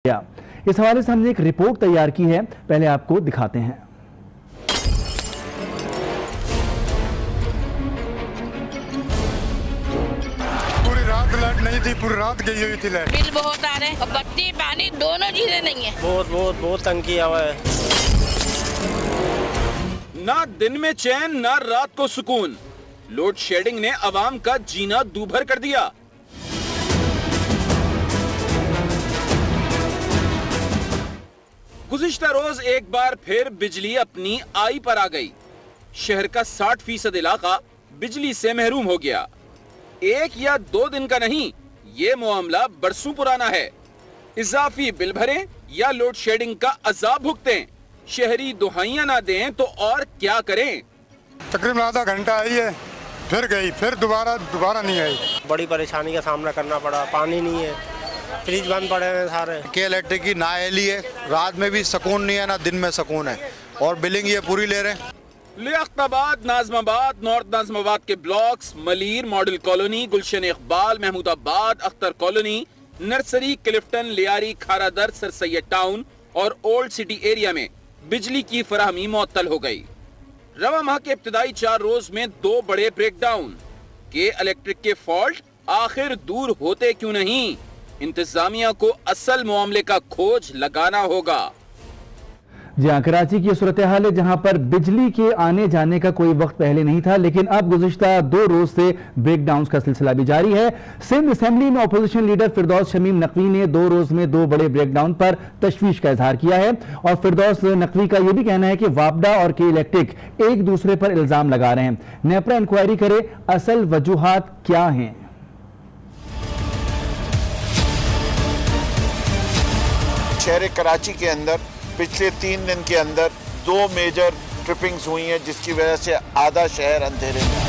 इस हवाले से हमने एक रिपोर्ट तैयार की है, पहले आपको दिखाते हैं। पूरी रात लाइट नहीं थी, पूरी रात गई हुई थी लाइट। बिल बहुत आ रहे हैं और बत्ती पानी दोनों चीजें नहीं है। बहुत तंग किया हुआ है। ना दिन में चैन ना रात को सुकून, लोड शेडिंग ने अवाम का जीना दूभर कर दिया। गुज़िश्ता रोज एक बार फिर बिजली अपनी आई पर आ गई। शहर का 60% इलाका बिजली से महरूम हो गया। एक या दो दिन का नहीं, ये मामला बरसों पुराना है। इजाफी बिल भरें या लोड शेडिंग का अजाब भुगतें, शहरी दुहाइयां ना दें तो और क्या करें। तकरीबन आधा घंटा आई है, फिर गई, फिर दोबारा नहीं आई। बड़ी परेशानी का सामना करना पड़ा। पानी नहीं है, फ्रिज बंद पड़े हैं सारे। के इलेक्ट्रिक की नाअहली है, रात में भी सुकून नहीं है ना दिन में सुकून है, और बिलिंग ये पूरी ले रहे हैं। लियाकताबाद, नाज़माबाद, नॉर्थ नाज़माबाद के blocks, Malir Model Colony, Gulshan Iqbal, Mahmoodabad, Akhtar Colony, Nursery, Clifton, Lyari, Kharadar, Sir Syed Town और ओल्ड सिटी एरिया में बिजली की फराहमी मुअत्तल हो गई। रवा माह के इब्तिदाई 4 रोज में 2 बड़े ब्रेकडाउन। के इलेक्ट्रिक के फॉल्ट आखिर दूर होते क्यों नहीं? इंतजामिया को असल मामले का खोज लगाना होगा। जी हाँ, कराची की सूरत हाल है जहां पर बिजली के आने जाने का कोई वक्त पहले नहीं था, लेकिन अब गुज़िश्ता 2 रोज से ब्रेकडाउन का सिलसिला भी जारी है। सिंध असेंबली में अपोजिशन लीडर फिरदौस शमीम नकवी ने 2 रोज में 2 बड़े ब्रेकडाउन पर तशवीश का इजहार किया है, और फिरदौस नकवी का यह भी कहना है कि वापडा और के इलेक्ट्रिक एक दूसरे पर इल्जाम लगा रहे हैं। नेपरा इंक्वायरी करे, असल वजूहात क्या हैं। शहर कराची के अंदर पिछले 3 दिन के अंदर 2 मेजर ट्रिपिंग्स हुई हैं, जिसकी वजह से आधा शहर अंधेरे में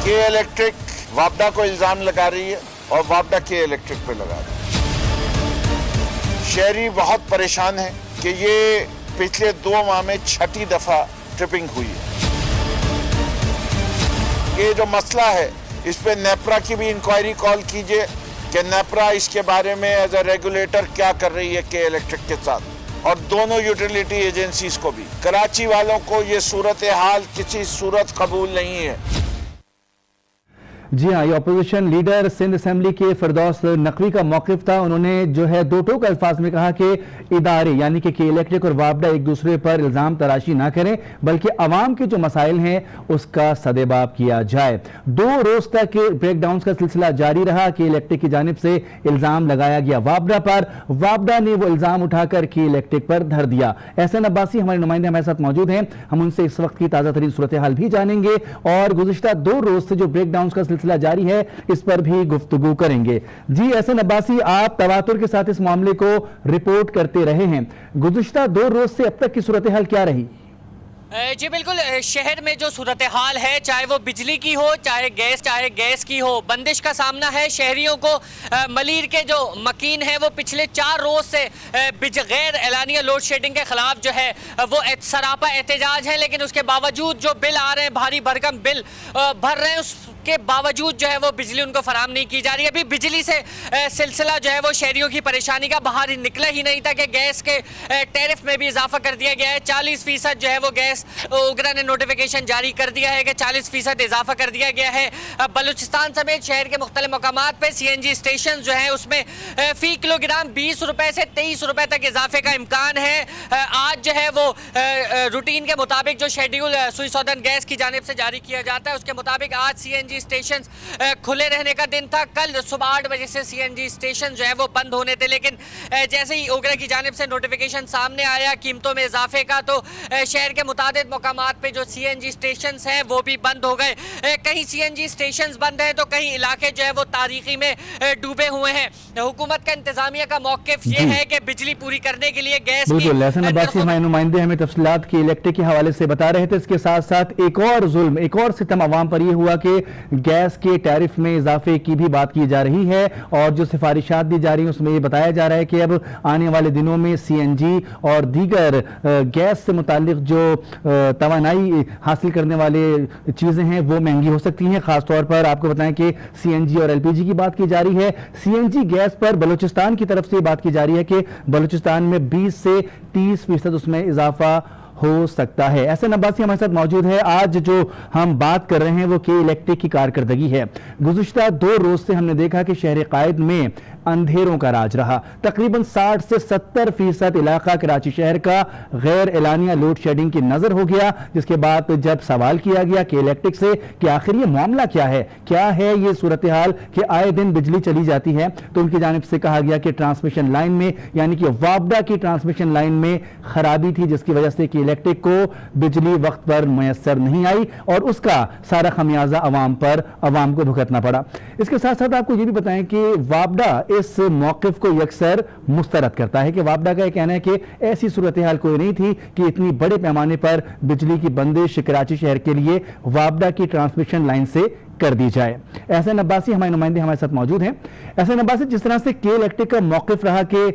के इलेक्ट्रिक वापडा को इल्जाम लगा रही है और वापडा के इलेक्ट्रिक पे लगा रही है। शहरी बहुत परेशान है कि ये पिछले 2 माह में 6ठी दफा ट्रिपिंग हुई है। ये जो मसला है, इस पे नेपरा की भी इंक्वायरी कॉल कीजिए कि नेपरा इसके बारे में एज अ रेगुलेटर क्या कर रही है के इलेक्ट्रिक के साथ, और दोनों यूटिलिटी एजेंसीज को भी। कराची वालों को ये सूरत हाल किसी सूरत कबूल नहीं है। जी हाँ, ये अपोजिशन लीडर सिंध असेंबली के फिरदौस नकवी का मौकिफ था। उन्होंने जो है 2 टोक अल्फाज में कहा कि इदारे यानी कि इलेक्ट्रिक और वापडा एक दूसरे पर इल्जाम तराशी ना करें, बल्कि अवाम के जो मसाइल हैं उसका सदेबाब किया जाए। 2 रोज तक ब्रेकडाउन का सिलसिला जारी रहा। कि इलेक्ट्रिक की जानिब से इल्जाम लगाया गया वापडा पर, वापडा ने वो इल्जाम उठाकर के इलेक्ट्रिक पर धर दिया। एहसन अब्बासी हमारे नुमाइंदे हमारे साथ मौजूद हैं, हम उनसे इस वक्त की ताज़ा तरीन सूरत हाल भी जानेंगे और गुज़िश्ता 2 रोज से जो ब्रेकडाउन का सिलसिला जारी है इस पर भी गुफ्तगू करेंगे। जी एहसन अब्बासी, आप तवातुर के साथ इस मामले को रिपोर्ट करते रहे हैं, गुज़िश्ता 2 रोज से अब तक की सूरत हाल क्या रही? जी बिल्कुल, शहर में जो सूरत हाल है, चाहे वो बिजली की हो चाहे गैस की हो, बंदिश का सामना है शहरियों को। मलीर के जो मकीन है वो पिछले 4 रोज से गैर एलानिया लोड शेडिंग के खिलाफ जो है वो सरापा एहतजाज है, लेकिन उसके बावजूद जो बिल आ रहे हैं, भारी भरकम बिल भर रहे हैं, उसके बावजूद जो है वो बिजली उनको फराहम नहीं की जा रही है। अभी बिजली से सिलसिला जो है वो शहरियों की परेशानी का बाहर ही निकला ही नहीं था कि गैस के टैरिफ में भी इजाफा कर दिया गया है। 40% जो है वो गैस उगरा ने नोटिफिकेशन जारी कर दिया है कि 40% इजाफा कर दिया गया है। बलूचिस्तान समेत शहर के मुख्तलिफ मकामात पे CNG स्टेशन जो है उसमें फी किलोग्राम 20 रुपए से 23 रुपए तक इजाफे का इम्कान है। आज जो है वो रूटीन के मुताबिक जो शेड्यूल सुई सौदर्न गैस की जानिब से जारी किया जाता है उसके मुताबिक आज CNG स्टेशन खुले रहने का दिन था। कल सुबह 8 बजे से CNG स्टेशन जो है वो बंद होने थे, लेकिन जैसे ही उगरा की जानिब से नोटिफिकेशन सामने आया कीमतों में इजाफे का, तो शहर के मुताबिक मकामात पे जो CNG स्टेशन हैं वो भी बंद हो गए। कहीं CNG स्टेशन बंद है तो कहीं इलाके जो है वो तारीखी में डूबे हुए हैं। हुकूमत का इंतजामिया का मौकिफ ये है कि बिजली पूरी करने के लिए गैस बिल्कुल एहसन अब्बासी हमारे नुमाइंदे हमें तफसीलात की इलेक्ट्रिक के हवाले से बता रहे थे। इसके साथ साथ एक और जुल्म, एक और सितम अवाम पर यह हुआ कि गैस के टैरिफ में इजाफे की भी बात की जा रही है और जो सिफारिशात दी जा रही हैं उसमें ये बताया जा रहा है कि अब आने वाले दिनों में CNG और दीगर गैस से मुताल्लिक जो तवानाई हासिल करने वाले चीज़ें हैं वो महंगी हो सकती हैं। खासतौर पर आपको बताएं कि CNG और LPG की बात की जा रही है। CNG गैस पर बलूचिस्तान की तरफ से बात की जा रही है कि बलूचिस्तान में 20 से 30% उसमें इजाफा हो सकता है। एहसन अब्बासी हमारे साथ मौजूद है। आज जो हम बात कर रहे हैं वो के इलेक्ट्रिक की कारकर्दगी है। गुज़िश्ता 2 रोज से हमने देखा कि शहर कायद में अंधेरों का राज रहा। तकरीबन 60 से 70% इलाका कराची शहर का गैर एलानिया लोड शेडिंग की नजर हो गया, जिसके बाद जब सवाल किया गया कि इलेक्ट्रिक से कि आखिर ये मामला क्या है ये सूरत हाल कि आए दिन बिजली चली जाती है, तो उनकी जानिब से कहा गया कि ट्रांसमिशन लाइन में यानी कि वापडा की ट्रांसमिशन लाइन में खराबी थी, जिसकी वजह से कि इलेक्ट्रिक को बिजली वक्त पर मुयस्सर नहीं आई और उसका सारा खमियाजा अवाम को भुगतना पड़ा। इसके साथ साथ आपको ये भी बताएं कि वापडा इस मौक़िफ़ को यकसर मुस्तरद करता है कि वापडा का कहना है कि ऐसी सूरत हाल कोई नहीं थी कि इतनी बड़े पैमाने पर बिजली की बंदिश कराची शहर के लिए वापडा की ट्रांसमिशन लाइन से कर दी जाए। एहसन अब्बासी हमारे नुमाइंदे हमारे साथ मौजूद हैं। एहसन अब्बासी, जिस तरह से के इलेक्ट्रिक का मौक़िफ़ रहा कि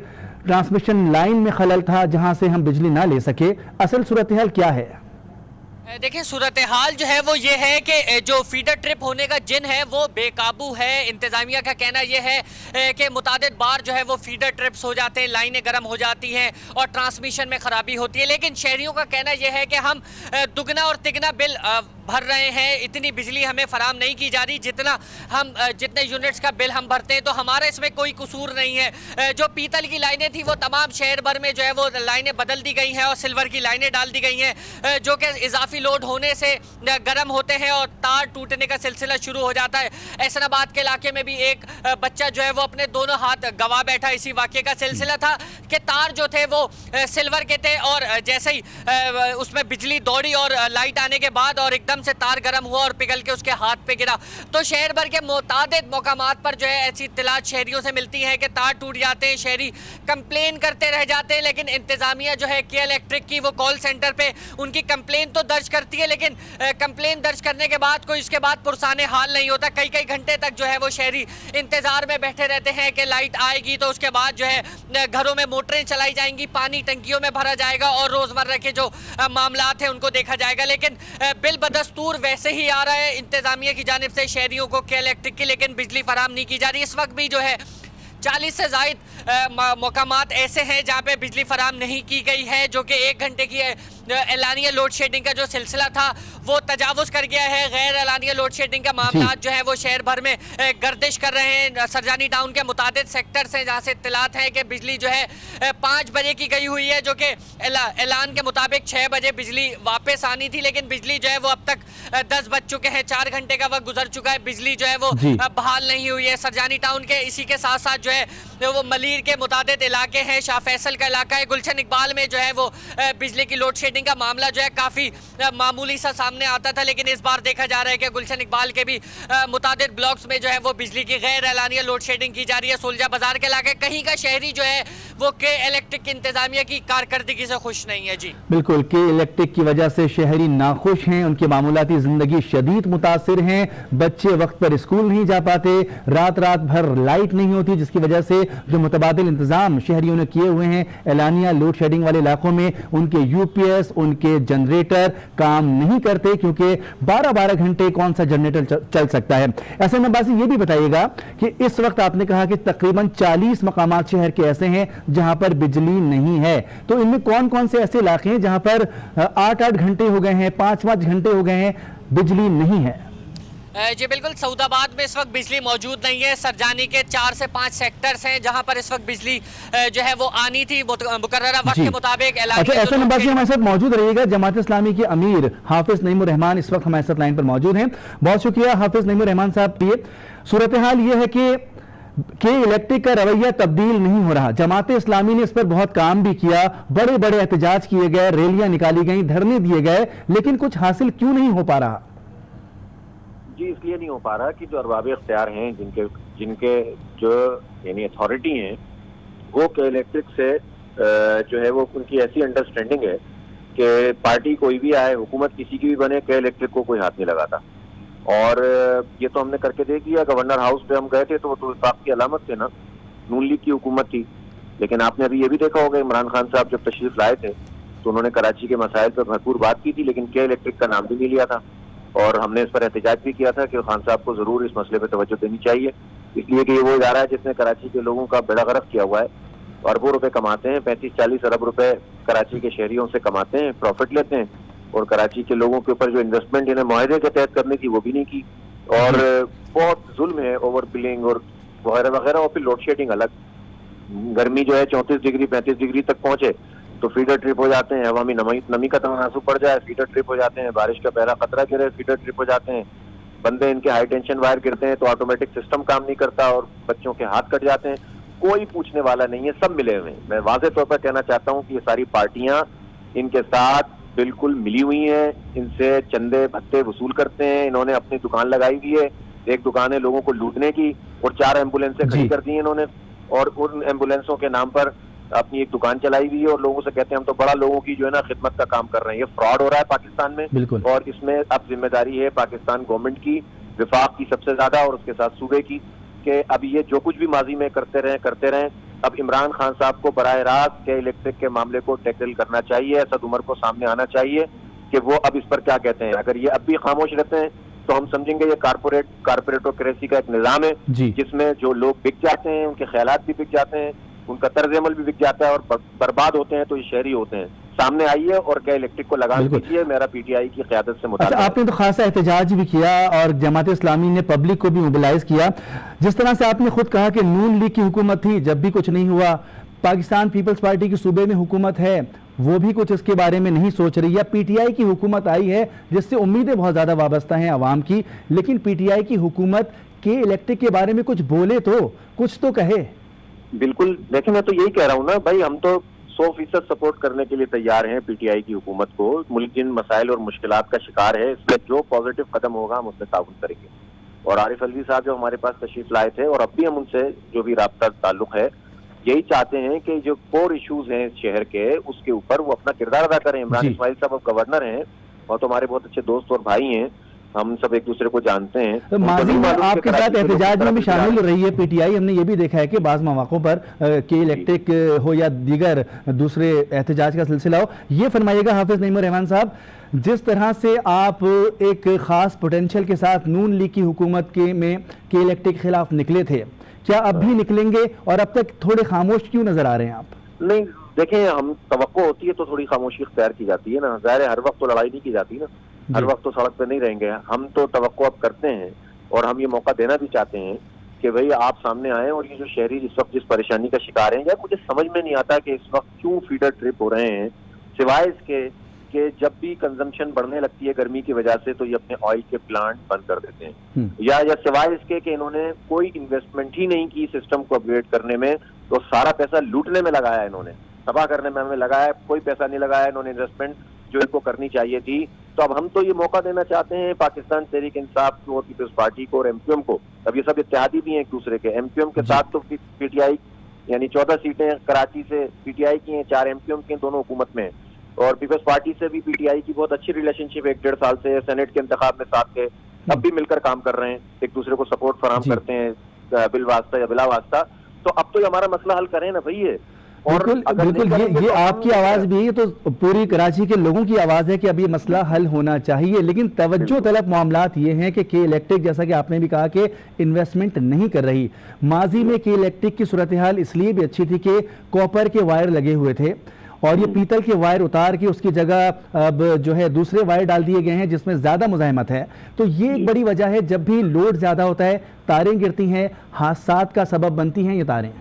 ट्रांसमिशन लाइन में खलल था जहां से हम बिजली ना ले सके, असल सूरत हाल क्या है? देखिए, सूरत हाल जो है वो ये है कि जो फीडर ट्रिप होने का जिन है वो बेकाबू है। इंतज़ामिया का कहना यह है कि मुतादिद बार जो है वो फीडर ट्रिप्स हो जाते हैं, लाइनें गर्म हो जाती हैं और ट्रांसमिशन में ख़राबी होती है। लेकिन शहरियों का कहना यह है कि हम दुगना और तिगना बिल भर रहे हैं, इतनी बिजली हमें फराम नहीं की जा रही जितने यूनिट्स का बिल हम भरते हैं, तो हमारा इसमें कोई कसूर नहीं है। जो पीतल की लाइनें थी वो तमाम शहर भर में जो है वो लाइनें बदल दी गई हैं और सिल्वर की लाइनें डाल दी गई हैं, जो कि इजाफी लोड होने से गर्म होते हैं और तार टूटने का सिलसिला शुरू हो जाता है। एहसनाबाद के इलाके में भी एक बच्चा जो है वो अपने दोनों हाथ गवा बैठा। इसी वाक़े का सिलसिला था कि तार जो थे वो सिल्वर के थे और जैसे ही उसमें बिजली दौड़ी और लाइट आने के बाद और एकदम से तार गर्म हुआ और पिघल के उसके हाथ पे गिरा। तो शहर भर के मुतादिद मकामात पर जो है ऐसी इत्तलात शहरियों से मिलती है कि तार टूट जाते हैं, शहरी कंप्लेन करते रह जाते हैं, लेकिन इंतजामिया जो है के इलेक्ट्रिक की वो कॉल सेंटर पे उनकी कंप्लेन तो दर्ज करती है, लेकिन कंप्लेन दर्ज करने के बाद कोई इसके बाद पुरसाने हाल नहीं होता। कई कई घंटे तक जो है वो शहरी इंतजार में बैठे रहते हैं कि लाइट आएगी तो उसके बाद जो है घरों में मोटरें चलाई जाएंगी, पानी टंकियों में भरा जाएगा और रोजमर्रा के जो मामलात हैं उनको देखा जाएगा। लेकिन बिल बदस्तूर वैसे ही आ रहा है इंतजामिया की जानिब से शहरियों को के इलेक्ट्रिक की, लेकिन बिजली फराम नहीं की जा रही। इस वक्त भी जो है 40 से ज़ायद मकामात ऐसे हैं जहाँ पे बिजली फराम नहीं की गई है, जो कि 1 घंटे की एलानिया लोड शेडिंग का जो सिलसिला था वो तजावुज़ कर गया है। गैर एलानिया लोड शेडिंग का मामला जो है वो शहर भर में गर्दिश कर रहे हैं। सरजानी टाउन के मुतादिद सेक्टर्स हैं जहाँ से इत्तलात है कि बिजली जो है 5 बजे की गई हुई है, जो कि ऐलान के मुताबिक 6 बजे बिजली वापस आनी थी, लेकिन बिजली जो है वो अब तक 10 बज चुके हैं, 4 घंटे का वक्त गुजर चुका है, बिजली जो है वो बहाल नहीं हुई है। सरजानी टाउन के इसी के साथ साथ जो है वो मलीर के मुतादिद इलाके हैं, शाह फैसल का इलाका है, गुलशन इकबाल में जो है वो बिजली की लोड शेडिंग का मामला जो है काफ़ी मामूली सा सामने आता था, लेकिन इस बार देखा जा रहा है कि गुलशन इकबाल के भी मुतादिद ब्लॉक्स में जो है वो बिजली की गैर एलानिया लोड शेडिंग की जा रही है। सोलजा बाजार के इलाके कहीं का शहरी जो है वो के इलेक्ट्रिक की इंतजामिया की कारकर्दगी से खुश नहीं है। जी बिल्कुल, के इलेक्ट्रिक की वजह से शहरी नाखुश हैं, उनकी मामूलाती जिंदगी शदीद मुतासिर हैं, बच्चे वक्त पर स्कूल नहीं जा पाते, रात भर लाइट नहीं होती, जिसकी वजह से जो मुतबादिल इंतजाम शहरियों ने किए हुए हैं एलानिया लोड शेडिंग वाले इलाकों में, उनके यूपीएस उनके जनरेटर काम नहीं करते, क्योंकि 12-12 घंटे कौन सा जनरेटर चल सकता है। ऐसे में बासी ये भी बताइएगा कि इस वक्त आपने कहा कि तकरीबन 40 मकामात शहर के ऐसे हैं जहां पर बिजली नहीं है, तो इनमें कौन कौन से ऐसे इलाके हैं जहां पर 8-8 घंटे हो गए हैं, 5-5 घंटे हो गए हैं, बिजली नहीं है? जी बिल्कुल, सऊदाबाद में इस वक्त बिजली मौजूद नहीं है। सरजानी के 4 से 5 सेक्टर्स हैं जहां पर इस वक्त बिजली जो है वो आनी थी मुकर्ररा वक्त के मुताबिक। अच्छा, ऐसे नंबर से हमारे साथ मौजूद रहिएगा। जमात इस्लामी के अमीर हाफिज नईमुर रहमान इस वक्त हमारे साथ लाइन पर मौजूद हैं। बहुत शुक्रिया हाफिज नईमुर रहमान साहब। ये सूरत हाल ये है कि इलेक्ट्रिक का रवैया तब्दील नहीं हो रहा। जमात इस्लामी ने इस पर बहुत काम भी किया, बड़े बड़े एहतजाज किए गए, रैलियां निकाली गई, धरने दिए गए, लेकिन कुछ हासिल क्यों नहीं हो पा रहा? जी इसलिए नहीं हो पा रहा कि जो अरबाब इख्तियार हैं, जिनके जो यानी अथॉरिटी हैं, वो के इलेक्ट्रिक से जो है वो उनकी ऐसी अंडरस्टैंडिंग है कि पार्टी कोई भी आए, हुकूमत किसी की भी बने, के इलेक्ट्रिक को कोई हाथ नहीं लगाता। और ये तो हमने करके दे दिया। गवर्नर हाउस पे हम गए थे तो वो तो विफाक की अलामत थे ना, नून लीग की हुकूमत थी। लेकिन आपने अभी ये भी देखा होगा, इमरान खान साहब जब तशरीफ लाए थे तो उन्होंने कराची के मसाइल पर भरपूर बात की थी, लेकिन के इलेक्ट्रिक का नाम भी नहीं लिया था। और हमने इस पर एहतजाज भी किया था कि खान साहब को जरूर इस मसले पर तवज्जो देनी चाहिए, इसलिए कि ये वो इदारा है जिसने कराची के लोगों का बेड़ा गर्क किया हुआ है। अरबों रुपए कमाते हैं, 35-40 अरब रुपए कराची के शहरियों से कमाते हैं, प्रॉफिट लेते हैं, और कराची के लोगों के ऊपर जो इन्वेस्टमेंट इन्हें मुआहदे के तहत करनी थी वो भी नहीं की। और बहुत जुल्म है, ओवर बिलिंग और वगैरह वगैरह। और फिर लोड शेडिंग अलग, गर्मी जो है 34 डिग्री 35 डिग्री तक पहुंचे तो फीडर ट्रिप हो जाते हैं, हवा में नमी का तनासुब पड़ जाए, फीडर ट्रिप हो जाते हैं, बारिश का पहला खतरा गिरे, फीडर ट्रिप हो जाते हैं, बंदे इनके हाई टेंशन वायर गिरते हैं तो ऑटोमेटिक सिस्टम काम नहीं करता और बच्चों के हाथ कट जाते हैं। कोई पूछने वाला नहीं है, सब मिले हुए हैं। मैं वाज़ेह तौर पर कहना चाहता हूँ कि ये सारी पार्टियां इनके साथ बिल्कुल मिली हुई हैं, इनसे चंदे भत्ते वसूल करते हैं। इन्होंने अपनी दुकान लगाई हुई है, एक दुकान है लोगों को लूटने की, और 4 एम्बुलेंसें खड़ी कर दी इन्होंने, और उन एम्बुलेंसों के नाम पर अपनी एक दुकान चलाई हुई है और लोगों से कहते हैं हम तो बड़ा लोगों की जो है ना खिदमत का काम कर रहे हैं। ये फ्रॉड हो रहा है पाकिस्तान में, और इसमें अब जिम्मेदारी है पाकिस्तान गवर्नमेंट की, विफाक की सबसे ज्यादा, और उसके साथ सूबे की, कि अब ये जो कुछ भी माजी में करते रहें। अब इमरान खान साहब को बराह रास्त के इलेक्ट्रिक के मामले को टैकल करना चाहिए, असद उमर को सामने आना चाहिए कि वो अब इस पर क्या कहते हैं। अगर ये अब भी खामोश रहते हैं तो हम समझेंगे ये कारपोरेटोक्रेसी का एक निजाम है जिसमें जो लोग बिक जाते हैं, उनके ख्यालात भी बिक जाते हैं, उनका तर्ज अमल भी बिक जाता है, और बर्बाद होते हैं तो ये शहरी होते हैं। सामने आइए और क्या इलेक्ट्रिक को लगा दीजिए, मेरा पीटीआई की क़यादत से मुताबिक। अच्छा, आपने तो खासा एहतजाज भी किया और जमात इस्लामी ने पब्लिक को भी मोबिलाइज किया। जिस तरह से आपने खुद कहा कि नून लीग की हुकूमत थी जब भी कुछ नहीं हुआ, पाकिस्तान पीपल्स पार्टी की सूबे में हुकूमत है वो भी कुछ इसके बारे में नहीं सोच रही है, पीटीआई की हुकूमत आई है जिससे उम्मीदें बहुत ज्यादा वाबस्ता हैं आवाम की, लेकिन पीटीआई की हुकूमत के इलेक्ट्रिक के बारे में कुछ बोले तो, कुछ तो कहे। बिल्कुल, देखिए मैं तो यही कह रहा हूँ ना भाई, हम तो 100% सपोर्ट करने के लिए तैयार हैं पीटीआई की हुकूमत को। मुल्क जिन मसाइल और मुश्किलात का शिकार है, इसमें जो पॉजिटिव कदम होगा हम उसमें ताउन करेंगे। और आरिफ अलवी साहब जो हमारे पास तशरीफ लाए थे, और अब भी हम उनसे जो भी राब्ता ताल्लुक है, यही चाहते हैं कि जो कोर इश्यूज हैं शहर के, उसके ऊपर वो अपना किरदार अदा करें। इमरान इस्माइल साहब अब गवर्नर हैं और तो हमारे बहुत अच्छे दोस्त और भाई हैं, हम सब एक दूसरे को जानते हैं। तो माजी में आपके साथ एहतजाज में भी शामिल रही है पीटीआई। हमने ये भी देखा है कि बाज़ मौक़ों पर के इलेक्ट्रिक हो या दीगर दूसरे एहतजाज का सिलसिला हो। ये फरमाइएगा हाफिज नईमुर रहमान साहब, जिस तरह से आप एक खास पोटेंशियल के साथ नून लीग की हुकूमत के इलेक्ट्रिक के खिलाफ निकले थे, क्या अब भी निकलेंगे और अब तक थोड़े खामोश क्यों नजर आ रहे हैं आप? नहीं, देखें, हम तवक्को होती है तो थोड़ी खामोशी इख्तियार की जाती है ना, ज़ाहिर है हर वक्त तो लड़ाई नहीं की जाती ना, हर वक्त तो सड़क पे नहीं रहेंगे। हम तो तवक्को अब करते हैं और हम ये मौका देना भी चाहते हैं कि भाई आप सामने आए, और ये जो शहरी इस वक्त जिस परेशानी का शिकार हैं, यार मुझे समझ में नहीं आता कि इस वक्त क्यों फीडर ट्रिप हो रहे हैं, सिवाय इसके कि जब भी कंजम्पशन बढ़ने लगती है गर्मी की वजह से तो ये अपने ऑयल के प्लांट बंद कर देते हैं, या सिवाय इसके कि इन्होंने कोई इन्वेस्टमेंट ही नहीं की सिस्टम को अपग्रेड करने में, तो सारा पैसा लूटने में लगाया इन्होंने, तबाह करने में हमें लगाया, कोई पैसा नहीं लगाया इन्होंने इन्वेस्टमेंट जो इनको करनी चाहिए थी। तो अब हम तो ये मौका देना चाहते हैं पाकिस्तान तहरीक इंसाफ को, पीपल्स पार्टी को और एमक्यूएम को। अब ये सब इत्तेहादी भी हैं एक दूसरे के। एमक्यूएम के साथ तो पीटीआई यानी 14 सीटें कराची से पीटीआई की हैं, 4 एमक्यूएम की, दोनों हुकूमत में, और पीपल्स पार्टी से भी पीटीआई की बहुत अच्छी रिलेशनशिप है, 1-1.5 साल से सेनेट के इंतखाब में साथ थे, अब भी मिलकर काम कर रहे हैं, एक दूसरे को सपोर्ट फराहम करते हैं बिल वास्ता या बिला वास्ता। तो अब तो ये हमारा मसला हल करें ना भैया। और बिल्कुल ये आपकी आवाज भी है, तो पूरी कराची के लोगों की आवाज है कि अब ये मसला हल होना चाहिए, लेकिन तवज्जो तलब मामलात ये हैं कि के इलेक्ट्रिक, जैसा कि आपने भी कहा कि इन्वेस्टमेंट नहीं कर रही। माजी में के इलेक्ट्रिक की सूरत हाल इसलिए भी अच्छी थी कि कॉपर के वायर लगे हुए थे और ये पीतल के वायर उतार के उसकी जगह अब जो है दूसरे वायर डाल दिए गए हैं जिसमें ज्यादा मुज़ाहमत है। तो ये एक बड़ी वजह है, जब भी लोड ज्यादा होता है तारें गिरती हैं, हादसात का सबब बनती हैं ये तारें।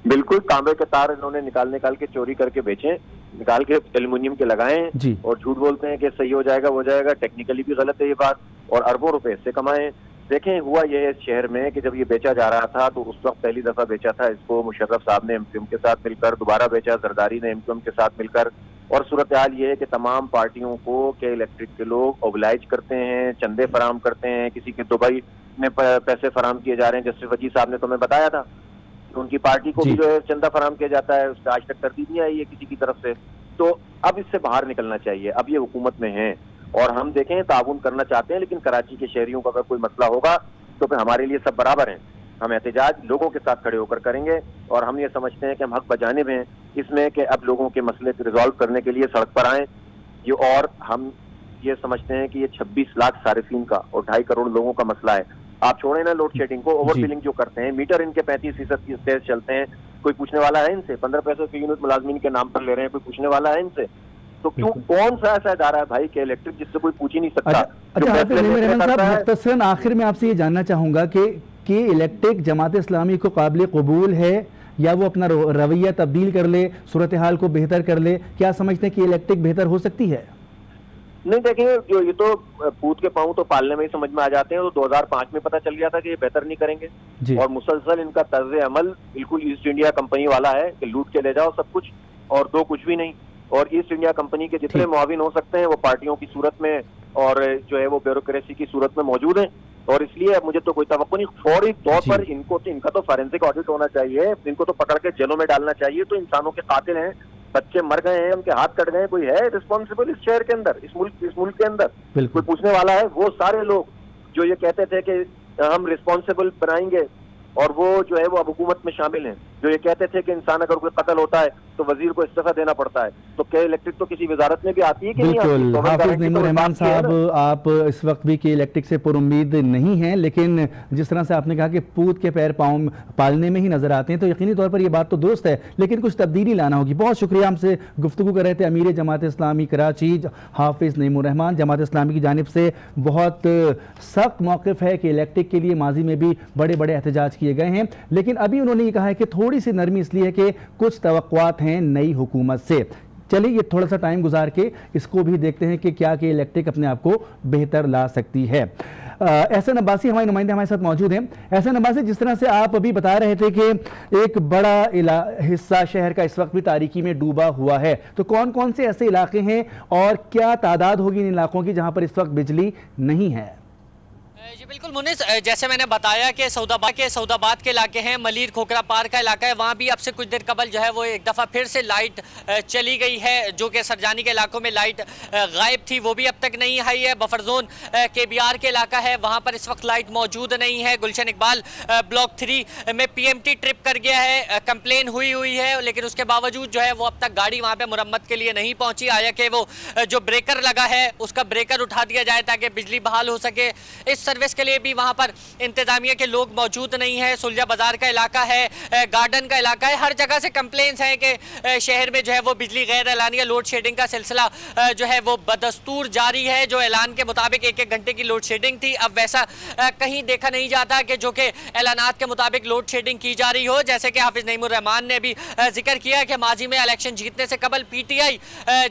बिल्कुल, तांबे के तार इन्होंने निकाल के चोरी करके बेचे, निकाल के एल्युमिनियम के लगाए और झूठ बोलते हैं कि सही हो जाएगा, वो जाएगा। टेक्निकली भी गलत है ये बात, और अरबों रुपए इससे कमाए। देखें, हुआ ये है इस शहर में कि जब ये बेचा जा रहा था तो उस वक्त पहली दफा बेचा था इसको मुशर्रफ साहब ने एमक्यूएम के साथ मिलकर, दोबारा बेचा जरदारी ने एमक्यूएम के साथ मिलकर। और सूरत हाल ये है कि तमाम पार्टियों को के इलेक्ट्रिक के लोग ओबलाइज करते हैं, चंदे फराम करते हैं, किसी के दुबई में पैसे फराम किए जा रहे हैं, जस्टिस वजी साहब ने तो हमें बताया था कि उनकी पार्टी को भी जो है चंदा फराम किया जाता है, उसका आज तक तरदीद नहीं आई है किसी की तरफ से। तो अब इससे बाहर निकलना चाहिए, अब ये हुकूमत में है और हम देखें ताउन करना चाहते हैं, लेकिन कराची के शहरियों का अगर कोई मसला होगा तो फिर हमारे लिए सब बराबर हैं। हम एहतजाज लोगों के साथ खड़े होकर करेंगे और हम ये समझते हैं कि हम हक बजानिब हैं इसमें कि अब लोगों के मसले रिजॉल्व करने के लिए सड़क पर आएँ। ये और हम ये समझते हैं कि ये 26 लाख सारिफीन का और 2.5 करोड़ लोगों का मसला है। आप छोड़े ना लोड शेडिंग को, ओवर बिलिंग जो करते हैं, मीटर इनके 35% की तेज चलते हैं, कोई पूछने वाला है इनसे? 15 पैसे फी यूनिट मुलाजमीन के नाम पर ले रहे हैं, कोई पूछने वाला है इनसे? तो क्यों, कौन सा ऐसा इदारा है भाई के इलेक्ट्रिक जिससे कोई पूछ ही नहीं सकता? मुख्तसरन आखिर में आपसे ये जानना चाहूंगा कि इलेक्ट्रिक जमात इस्लामी को काबिल कबूल है या वो अपना रवैया तब्दील कर ले, सूरत हाल को बेहतर कर ले? क्या समझते हैं कि इलेक्ट्रिक बेहतर हो सकती है? नहीं, देखेंगे जो ये तो पूत के पाँव तो पालने में ही समझ में आ जाते हैं। तो 2005 में पता चल गया था कि ये बेहतर नहीं करेंगे और मुसलसल इनका तर्ज अमल बिल्कुल ईस्ट इंडिया कंपनी वाला है कि लूट के ले जाओ सब कुछ और दो कुछ भी नहीं। और ईस्ट इंडिया कंपनी के जितने मुआविन हो सकते हैं वो पार्टियों की सूरत में और जो है वो ब्यूरोक्रेसी की सूरत में मौजूद है। और इसलिए अब मुझे तो कोई तवक्को नहीं, फौरी तौर पर इनका तो फॉरेंसिक ऑडिट होना चाहिए, इनको तो पकड़ के जेलों में डालना चाहिए। तो इंसानों के कातिल हैं, बच्चे मर गए हैं, उनके हाथ कट गए, कोई है रिस्पॉन्सिबल इस शहर के अंदर, इस मुल्क के अंदर? कोई पूछने वाला है? वो सारे लोग जो ये कहते थे कि हम रिस्पॉन्सिबल बनाएंगे और वो जो है वो अब हुकूमत में शामिल हैं, जो ये कहते थे कि इंसान अगर कोई कत्ल होता है तो वजीर को इस्तीफा देना पड़ता है, तो क्या इलेक्ट्रिक तो किसी वजारत में भी आती है कि नहीं आती? हाफिज नईमुर रहमान साहब, आप इस वक्त भी कि इलेक्ट्रिक से पुरुम्मीद नहीं हैं, लेकिन जिस तरह से आपने कहा कि पूत के पैर पाँव पालने में ही नजर आते हैं, तो यकीनी तौर पर यह बात तो दुरुस्त है, लेकिन कुछ तब्दीली लाना होगी। बहुत शुक्रिया, हमसे गुफ्तगू कर रहे थे अमीर जमात इस्लामी कराची हाफिज नईमुर रहमान। जमात इस्लामी की जानिब से बहुत सख्त मौक़िफ़ है कि इलेक्ट्रिक के लिए माजी में भी बड़े बड़े एहतजाज किए गए हैं, लेकिन अभी उन्होंने ये कहा है कि थोड़ी सी नरमी इसलिए है कि कुछ तवक्कुआत हैं नई हुकूमत से। चलिए ये थोड़ा सा टाइम गुजार के इसको भी देखते हैं कि क्या कि इलेक्ट्रिक अपने आप को बेहतर ला सकती है। एहसन अब्बासी हमारे नुमाइंदे हमारे साथ मौजूद हैं। एहसन अब्बासी, जिस तरह से आप अभी बता रहे थे कि एक बड़ा हिस्सा शहर का इस वक्त भी तारीकी में डूबा हुआ है, तो कौन कौन से ऐसे इलाके हैं और क्या तादाद होगी इन इलाकों की जहां पर इस वक्त बिजली नहीं है? जी बिल्कुल मुनीस, जैसे मैंने बताया कि सऊदाबाद के इलाके हैं, मलीर खोखरा पार का इलाका है, वहाँ भी अब से कुछ देर कबल जो है वो एक दफ़ा फिर से लाइट चली गई है, जो कि सरजानी के इलाकों में लाइट गायब थी, वो भी अब तक नहीं आई है। बफर जोन KBR के इलाका है, वहाँ पर इस वक्त लाइट मौजूद नहीं है। गुलशन इकबाल ब्लॉक 3 में PMT ट्रिप कर गया है, कंप्लेन हुई है, लेकिन उसके बावजूद जो है वो अब तक गाड़ी वहाँ पर मुरम्मत के लिए नहीं पहुँची। आया कि वो जो ब्रेकर लगा है उसका ब्रेकर उठा दिया जाए ताकि बिजली बहाल हो सके। इस सर्विस के लिए भी वहां पर इंतजामिया के लोग मौजूद नहीं है। सुलझा बाजार का इलाका है, गार्डन का इलाका है, हर जगह से कंप्लेंट्स हैं कि शहर में जो है वो बिजली गैर एलानिया लोड शेडिंग का सिलसिला जो है वो बदस्तूर जारी है। जो ऐलान के मुताबिक 1-1 घंटे की लोड शेडिंग थी, अब वैसा कहीं देखा नहीं जाता कि जो कि ऐलानात के मुताबिक लोड शेडिंग की जा रही हो। जैसे कि हाफिज नईमुर रहमान ने भी जिक्र किया कि माजी में इलेक्शन जीतने से कबल PTI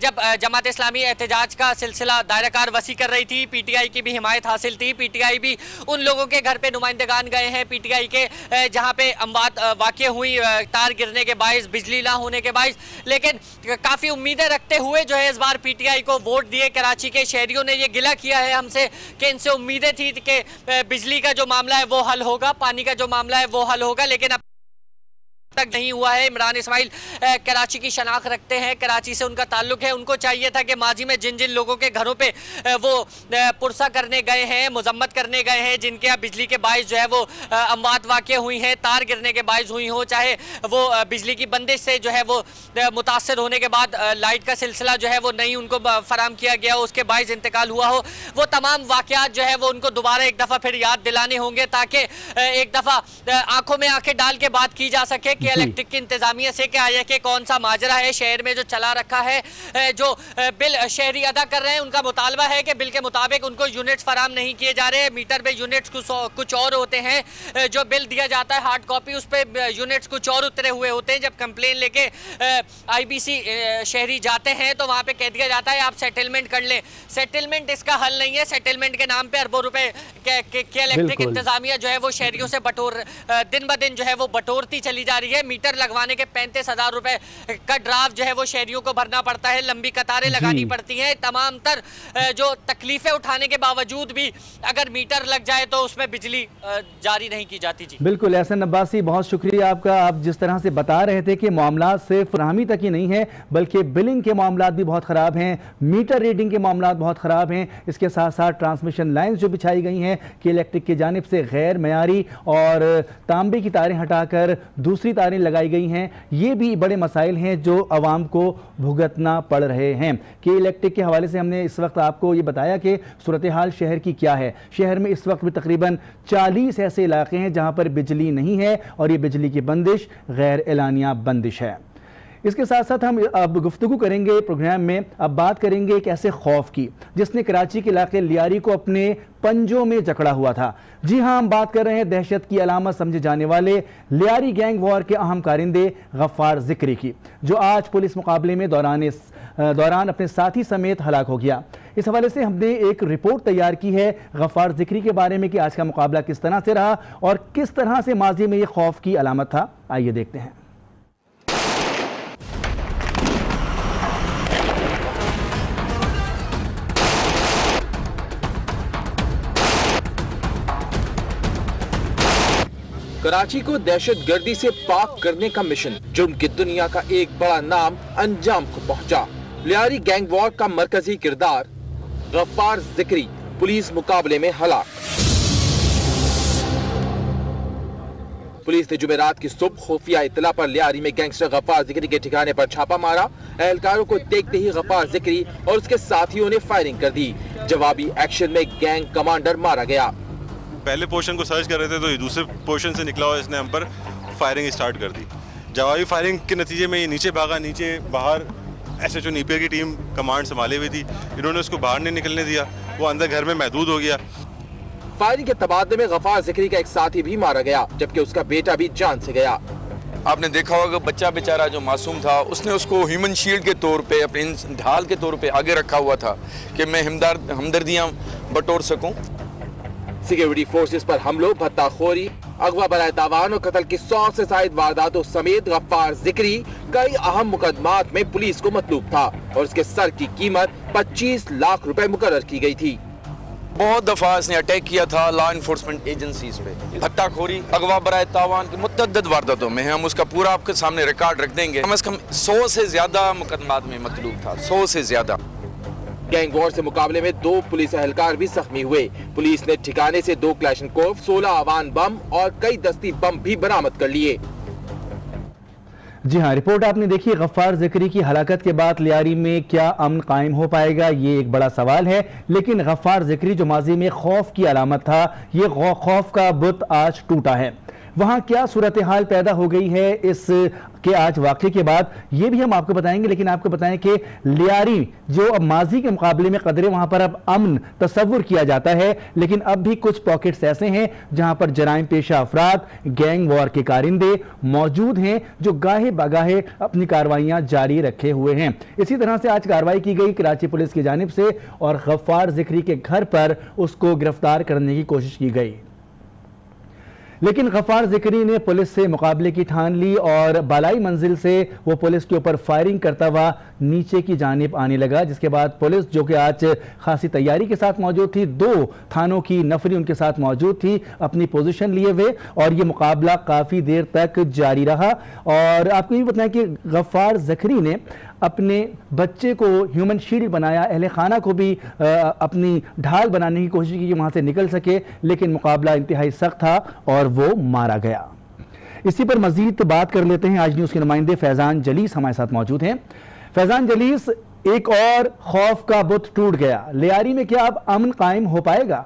जब जमात इस्लामी एहतजाज का सिलसिला दायराकार वसी कर रही थी, PTI की भी हिमायत हासिल थी, PTI भी उन लोगों के घर पे नुमाइंदगान गए हैं PTI के जहां पे अमवात वाक़या हुई तार गिरने के बाइस, बिजली ना होने के बाइस, लेकिन काफ़ी उम्मीदें रखते हुए जो है इस बार PTI को वोट दिए। कराची के शहरियों ने ये गिला किया है हमसे कि इनसे उम्मीदें थी कि बिजली का जो मामला है वो हल होगा, पानी का जो मामला है वो हल होगा, लेकिन अब तक नहीं हुआ है। इमरान इस्माइल कराची की शनाख्त रखते हैं, कराची से उनका ताल्लुक है, उनको चाहिए था कि माजी में जिन जिन लोगों के घरों पे वो पुरसा करने गए हैं, मजम्मत करने गए हैं, जिनके यहाँ बिजली के बाइस जो है वो अमवात वाक़या हुई हैं, तार गिरने के बाइस हुई हो, चाहे वो बिजली की बंदिश से जो है वो मुतासर होने के बाद लाइट का सिलसिला जो है वो नहीं उनको फराम किया गया हो, उसके बाइस इंतकाल हुआ हो, वो तमाम वाक़यात जो है वो उनको दोबारा एक दफ़ा फिर याद दिलाने होंगे ताकि एक दफ़ा आंखों में आंखें डाल के बात की जा सके कि इलेक्ट्रिक की इंतजामिया से क्या है कि कौन सा माजरा है शहर में जो चला रखा है। जो बिल शहरी अदा कर रहे हैं उनका मुतालबा है कि बिल के मुताबिक उनको यूनिट्स फराम नहीं किए जा रहे। मीटर पे यूनिट्स कुछ और होते हैं, जो बिल दिया जाता है हार्ड कॉपी उस पर यूनिट्स कुछ और उतरे हुए होते हैं। जब कंप्लेन लेके IBC शहरी जाते हैं तो वहाँ पे कह दिया जाता है आप सेटलमेंट कर लें। सेटलमेंट इसका हल नहीं है। सेटलमेंट के नाम पे अरबों रुपए के इलेक्ट्रिक इंतजामिया जो है वो शहरियों से दिन ब दिन जो है वो बटोरती चली जा रही है। है। मीटर लगवाने के 35,000 रुपए का ड्राफ्ट जो है वो शहरियों को भरना पड़ता है, लंबी कतारें लगानी पड़ती हैं, तमाम तर जो तकलीफें उठाने के बावजूद भी अगर मीटर लग जाए तो उसमें बिजली जारी नहीं की जाती। जी बिल्कुल एहसन अब्बासी, बहुत शुक्रिया आपका। आप जिस तरह से बता रहे थे कि मामला सिर्फ फराहमी तक ही नहीं है बल्कि बिलिंग के मामला भी बहुत ख़राब हैं, मीटर रीडिंग के मामला बहुत ख़राब हैं, इसके साथ साथ ट्रांसमिशन लाइन्स जो बिछाई गई हैं कि इलेक्ट्रिक की जानिब से गैर मयारी और तांबे की तारें हटाकर दूसरी तारें लगाई गई हैं, ये भी बड़े मसाइल हैं जो आवाम को भुगतना पड़ रहे हैं। कि इलेक्ट्रिक के हवाले से हमने इस वक्त आपको ये बताया कि सूरत हाल शहर की क्या है। शहर में इस वक्त भी तकरीबन 40 ऐसे इलाके हैं जहां पर बिजली नहीं है और ये बिजली की बंदिश गैर एलानिया बंदिश है। इसके साथ साथ हम अब गुफ्तगू करेंगे प्रोग्राम में, अब बात करेंगे एक ऐसे खौफ की जिसने कराची के इलाके लियारी को अपने पंजों में जकड़ा हुआ था। जी हां, हम बात कर रहे हैं दहशत की अलामत समझे जाने वाले लियारी गैंग वॉर के अहम कारिंदे गफ्फार जिक्री की, जो आज पुलिस मुकाबले में दौरान अपने साथी समेत हलाक हो गया। इस हवाले से हमने एक रिपोर्ट तैयार की है गफ्फार जिक्री के बारे में कि आज का मुकाबला किस तरह से रहा और किस तरह से माजी में ये खौफ की अलामत था। आइए देखते हैं। कराची को दहशतगर्दी से पाक करने का मिशन, जुर्म की दुनिया का एक बड़ा नाम अंजाम को पहुंचा। लियारी गैंग वॉर का मरकजी किरदार गफ्फार जिक्री पुलिस मुकाबले में हलाक। पुलिस ने जुमेरात की सुबह खुफिया इत्तला पर लियारी में गैंगस्टर गफ्फार जिक्री के ठिकाने पर छापा मारा। एहलकारों को देखते ही गफ्फार जिक्री और उसके साथियों ने फायरिंग कर दी। जवाबी एक्शन में गैंग कमांडर मारा गया। पहले पोर्शन को सर्च कर रहे थे तो ये दूसरे पोर्शन से निकला हुआ, इसने हम पर फायरिंग स्टार्ट कर दी। जवाबी फायरिंग के नतीजे में ये नीचे भागा। नीचे बाहर SHO नीपियर की टीम कमांड संभाले हुई थी, इन्होंने उसको बाहर नहीं निकलने दिया, वो अंदर घर में महदूद हो गया। फायरिंग के तबादले में गफ्फार जिक्री का एक साथी भी मारा गया, जबकि उसका बेटा भी जान से गया। आपने देखा होगा बच्चा बेचारा जो मासूम था, उसने उसको ह्यूमन शील्ड के तौर पे, अपने ढाल के तौर पे आगे रखा हुआ था कि मैं हमदर्दियाँ बटोर सकूं। सिक्योरिटी फोर्सेस पर हमलों, भत्ताखोरी, अगवा बराए तावान और कत्ल की 100 से ज्यादा वारदातों समेत गफ्फार जिक्री कई अहम मुकदमात में पुलिस को मतलूब था और उसके सर की कीमत 25 लाख रुपए मुकर्रर की गई थी। बहुत दफा इसने अटैक किया था लॉ इन्फोर्समेंट एजेंसीज पे। भत्ताखोरी, अगवा बराए तावान की मुतअद्दिद वारदातों में हम उसका पूरा आपके सामने रिकॉर्ड रख देंगे। कम से कम 100 से ज्यादा मुकदमात में मतलूब था, 100 से ज्यादा। गैंग वॉर से मुकाबले में 2 पुलिस एहलकार भी जख्मी हुए। पुलिस ने ठिकाने से 2 क्लैशनकोव, 16 आवान बम और कई दस्ती बम भी बरामद कर लिए। जी हां, रिपोर्ट आपने देखी। गफ्फार जिक्री की हलाकत के बाद लियारी में क्या अमन कायम हो पाएगा, ये एक बड़ा सवाल है। लेकिन गफ्फार जिक्री जो माजी में खौफ की अलामत था, ये खौफ का बुत आज टूटा है। वहां क्या सूरत हाल पैदा हो गई है इस के आज वाक़े के बाद, ये भी हम आपको बताएंगे। लेकिन आपको बताएं कि लियारी जो अब माजी के मुकाबले में कदरे वहां पर अब अमन तस्वुर किया जाता है, लेकिन अब भी कुछ पॉकेट्स ऐसे हैं जहां पर जराइम पेशा अफराद, गैंग वॉर के कारिंदे मौजूद हैं जो गाहे बगाहे अपनी कार्रवाइयां जारी रखे हुए हैं। इसी तरह से आज कार्रवाई की गई कराची पुलिस की जानिब से और गफ्फार जिक्री के घर पर उसको गिरफ्तार करने की कोशिश की गई। लेकिन गफ्फार जिक्री ने पुलिस से मुकाबले की ठान ली और बालाई मंजिल से वो पुलिस के ऊपर फायरिंग करता हुआ नीचे की जानिब आने लगा, जिसके बाद पुलिस जो कि आज खासी तैयारी के साथ मौजूद थी, 2 थानों की नफरी उनके साथ मौजूद थी अपनी पोजीशन लिए हुए, और ये मुकाबला काफ़ी देर तक जारी रहा। और आपको ये बताएं कि गफ्फार जिक्री ने अपने बच्चे को ह्यूमन शील्ड बनाया, अहले खाना को भी अपनी ढाल बनाने की कोशिश की कि वहाँ से निकल सके, लेकिन मुकाबला इंतहाई सख्त था और वो मारा गया। इसी पर मजीद बात कर लेते हैं। आज न्यूज़ के नुमाइंदे फैज़ान जलीस हमारे साथ मौजूद हैं। फैज़ान जलीस, एक और खौफ का बुत टूट गया, लियारी में क्या अब अमन कायम हो पाएगा?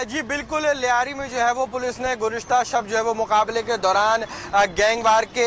जी बिल्कुल, लियारी में जो है वो पुलिस ने गुज़िश्ता शब जो है वो मुकाबले के दौरान गैंगवार के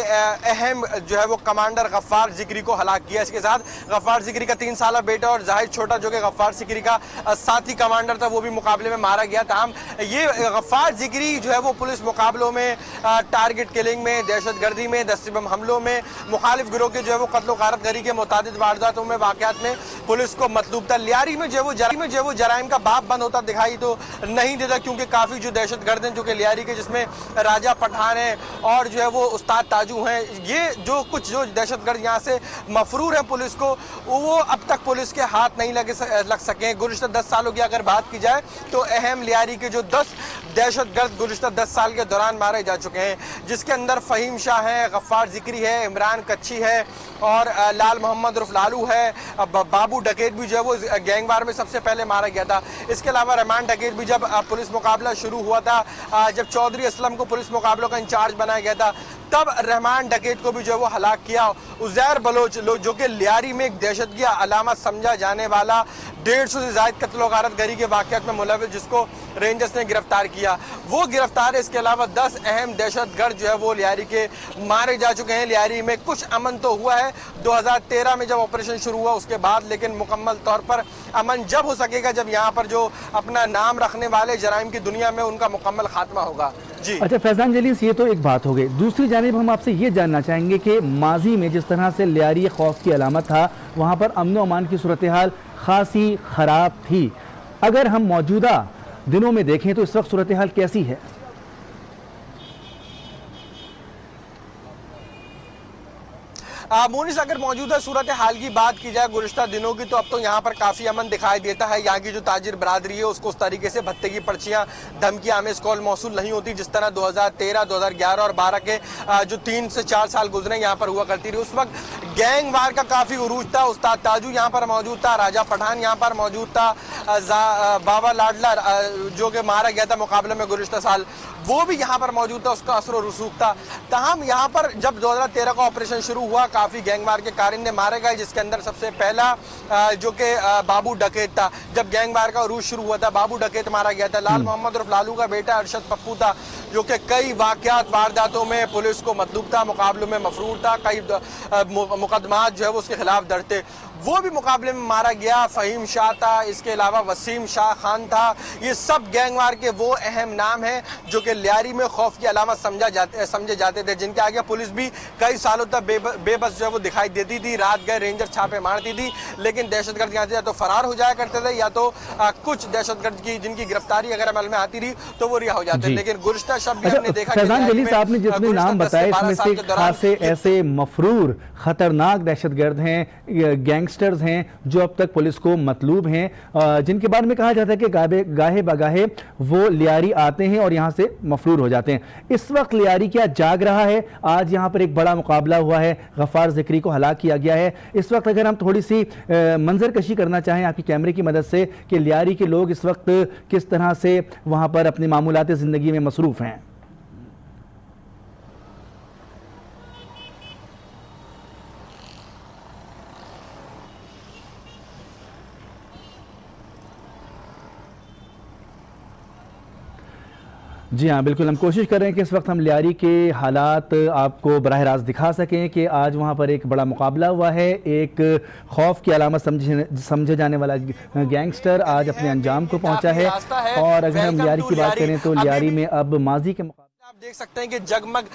अहम जो है वो कमांडर गफ्फार जिक्री को हलाक किया। इसके साथ गफ्फार जिक्री का 3 साला बेटा और जाहिद छोटा जो कि गफ्फार जिक्री का साथी कमांडर था, वो भी मुकाबले में मारा गया। तमाम ये गफ्फार जिक्री जो है वो पुलिस मुकाबलों में टारगेट किलिंग में, दहशतगर्दी में, दस्ती बम हमलों में, मुखालिफ गिरोह के जो है वो कत्ल गारतगरी के मुतादिद वारदातों में, वाकयात में पुलिस को मतलूब था। लियारी में जो है वो जराइम का बाप बंद होता दिखाई तो नहीं देता, क्योंकि काफ़ी जो दहशतगर्द हैं जो कि लियारी के, जिसमें राजा पठान है और जो है वो उस्ताद ताजू हैं, ये जो कुछ जो दहशतगर्द यहाँ से मफरूर हैं पुलिस को, वो अब तक पुलिस के हाथ नहीं लग सके। गुज़िश्ता 10 सालों की अगर बात की जाए तो अहम लियारी के जो 10 दहशतगर्द गुज़िश्ता 10 साल के दौरान मारे जा चुके हैं, जिसके अंदर फ़हीम शाह है, गफ्फार ज़िक्री है, इमरान कच्ची है और लाल मोहम्मद उर्फ लालू है। बाबू डकैत भी जो है वो गैंगवार में सबसे पहले मारा गया था। इसके अलावा रहमान डकैत भी जब पुलिस मुकाबला शुरू हुआ था, जब चौधरी असलम को पुलिस मुकाबलों का इंचार्ज बनाया गया था, तब रहमान डकैत को भी जो है वो हलाक किया। उज़ैर बलोच जो कि लियारी में एक दहशत की अलामत समझा जाने वाला 150 से ज़ायद कत्ल गारतगरी के वाक़यात में मुलव्विस, जिसको रेंजर्स ने गिरफ्तार किया, वो गिरफ्तार है। इसके अलावा 10 अहम दहशतगर्द जो है वो लियारी के मारे जा चुके हैं। लियारी में कुछ अमन तो हुआ है 2013 में जब ऑपरेशन शुरू हुआ उसके बाद, लेकिन मुकम्मल तौर पर अमन जब हो सकेगा जब यहाँ पर जो अपना नाम रखने वाले जराइम की दुनिया में उनका मुकम्मल खात्मा होगा। जी अच्छा फैजान जलीस, ये तो एक बात हो गई। दूसरी जानिब हम आपसे ये जानना चाहेंगे कि माजी में जिस तरह से लियारी खौफ की अलामत था, वहाँ पर अमन व अमान की सूरत हाल खासी ख़राब थी। अगर हम मौजूदा दिनों में देखें तो इस वक्त सूरत हाल कैसी है? मोनिस, अगर मौजूदा सूरत हाल की बात की जाए गुज़िश्ता दिनों की, तो अब तो यहाँ पर काफ़ी अमन दिखाई देता है। यहाँ की जो ताजिर बरादरी है उसको उस तरीके से भत्ते की पर्चियाँ, धमकी आमेज कॉल मौसूल नहीं होती जिस तरह 2013, 2011 और 12 के जो 3 से 4 साल गुजरे यहाँ पर हुआ करती रही। उस वक्त गैंगवार का काफ़ी उरूज था। उस्ताद ताजू यहाँ पर मौजूद था, राजा पठान यहाँ पर मौजूद था, बाबा लाडला जो कि मारा गया था मुकाबले में गुज़िश्ता साल, वो भी यहाँ पर मौजूद था, उसका असर और रसूख था। तमाम यहाँ पर जब 2013 का ऑपरेशन शुरू हुआ, काफ़ी गैंगवार के कारिंदे मारे गए, जिसके अंदर सबसे पहला जो कि बाबू डकैत था। जब गैंगवार का उरूज शुरू हुआ था, बाबू डकैत मारा गया था। लाल मोहम्मद उर्फ लालू का बेटा अरशद पप्पू था, जो कि कई वाक़यात वारदातों में पुलिस को मतलूब था, मुकाबलों में मफरूर था, कई मुकदमात जो है वो उसके खिलाफ दर्ज थे, वो भी मुकाबले में मारा गया। फ़हीम शाह था, इसके अलावा वसीम शाह खान था। ये सब गैंगवार के वो अहम नाम हैं जो कि लियारी में खौफ की अलामत समझे जाते थे, जिनके आगे पुलिस भी कई सालों तक बेबस जो है वो दिखाई देती थी। रात गए रेंजर छापे मारती थी, लेकिन दहशतगर्द यहाँ से या तो फरार हो जाया करते थे, या तो कुछ दहशतगर्द की जिनकी गिरफ्तारी अगर अमल में आती रही तो वो रिहा हो जाते थे। लेकिन गुज़िश्ता शब हमने देखा फैजान जलीस, आपने जितने नाम बताए इसमें से खासे ऐसे मफरूर खतरनाक दहशतगर्द हैं, गैंगस्टर्स हैं जो अब तक पुलिस को मतलूब हैं, जिनके बारे में कहा जाता है कि गाहे बगाहे वो लियारी आते हैं और यहाँ से मफरूर हो जाते हैं। इस वक्त लियारी क्या जाग रहा है? आज यहाँ पर एक बड़ा मुकाबला हुआ है, गफ्फार ज़िक्री को हलाक किया गया है। इस वक्त अगर हम थोड़ी सी मंजर कशी करना चाहें आपकी कैमरे की मदद से कि लियारी के लोग इस वक्त किस तरह से वहाँ पर अपनी मामूलात ज़िंदगी में मसरूफ़ हैं। जी हाँ, बिल्कुल हम कोशिश कर रहे हैं कि इस वक्त हम लियारी के हालात आपको बराह रास्त दिखा सकें कि आज वहाँ पर एक बड़ा मुकाबला हुआ है। एक खौफ की अलामत समझे जाने वाला गैंगस्टर आज अपने अंजाम को पहुँचा है। और अगर हम लियारी की बात करें तो लियारी में अब माजी के आप देख सकते हैं कि जगमग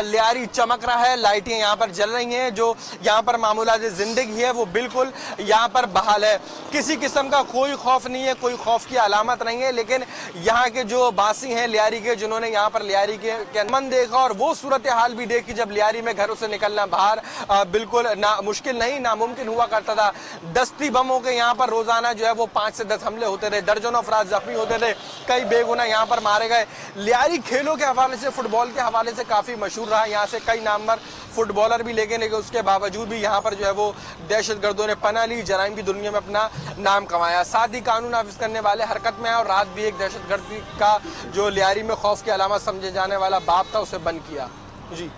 लियारी चमक रहा है, लाइटें यहाँ पर जल रही हैं। जो यहाँ पर मामूलात ज़िंदगी है वो बिल्कुल यहाँ पर बहाल है, किसी किस्म का कोई खौफ नहीं है, कोई खौफ की अलामत नहीं है। लेकिन यहाँ के जो बासी हैं लियारी के, जिन्होंने यहाँ पर लियारी के मन देखा और वो सूरत हाल भी देखी जब लियारी में घरों से निकलना बाहर बिल्कुल मुश्किल नहीं, नामुमकिन हुआ करता था। दस्ती बमों के यहाँ पर रोजाना जो है वो 5 से 10 हमले होते थे, दर्जनों अफराद जख्मी होते थे, कई बेगुनाह यहाँ पर मारे गए। लियारी खेलों के हवाले से, फुटबॉल के हवाले से काफ़ी मशहूर रहा। यहाँ से कई नामवर फुटबॉलर भी लेकिन उसके बावजूद भी यहाँ पर जो है वो दहशतगर्दों ने पनाह ली, जराइम की दुनिया में अपना नाम कमाया। साथ ही कानून नाफिज करने वाले हरकत में आए और रात भी एक दहशतगर्दी का जो लियारी में खौफ की अलामत समझे जाने वाला बाप था उसे बंद किया। जी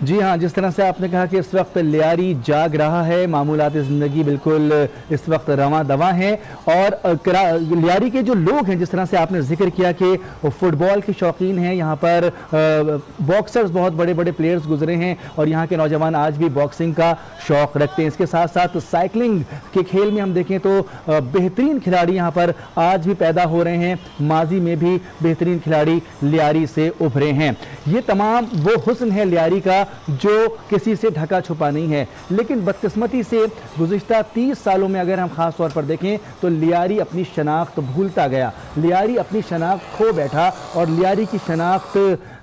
जी हाँ, जिस तरह से आपने कहा कि इस वक्त लियारी जाग रहा है, मामूलात ज़िंदगी बिल्कुल इस वक्त रवां दवा हैं और लियारी के जो लोग हैं, जिस तरह से आपने जिक्र किया कि फुटबॉल के शौकीन हैं, यहाँ पर बॉक्सर्स बहुत बड़े बड़े प्लेयर्स गुजरे हैं और यहाँ के नौजवान आज भी बॉक्सिंग का शौक़ रखते हैं। इसके साथ साथ साइकिलिंग के खेल में हम देखें तो बेहतरीन खिलाड़ी यहाँ पर आज भी पैदा हो रहे हैं, माजी में भी बेहतरीन खिलाड़ी लियारी से उभरे हैं। ये तमाम वो हुस्न है लियारी का जो किसी से ढका छुपा नहीं है, लेकिन बदकिस्मती से गुज़िश्ता 30 सालों में अगर हम ख़ास तौर पर देखें तो लियारी अपनी शनाख्त भूलता गया, लियारी अपनी शनाख्त खो बैठा और लियारी की शनाख्त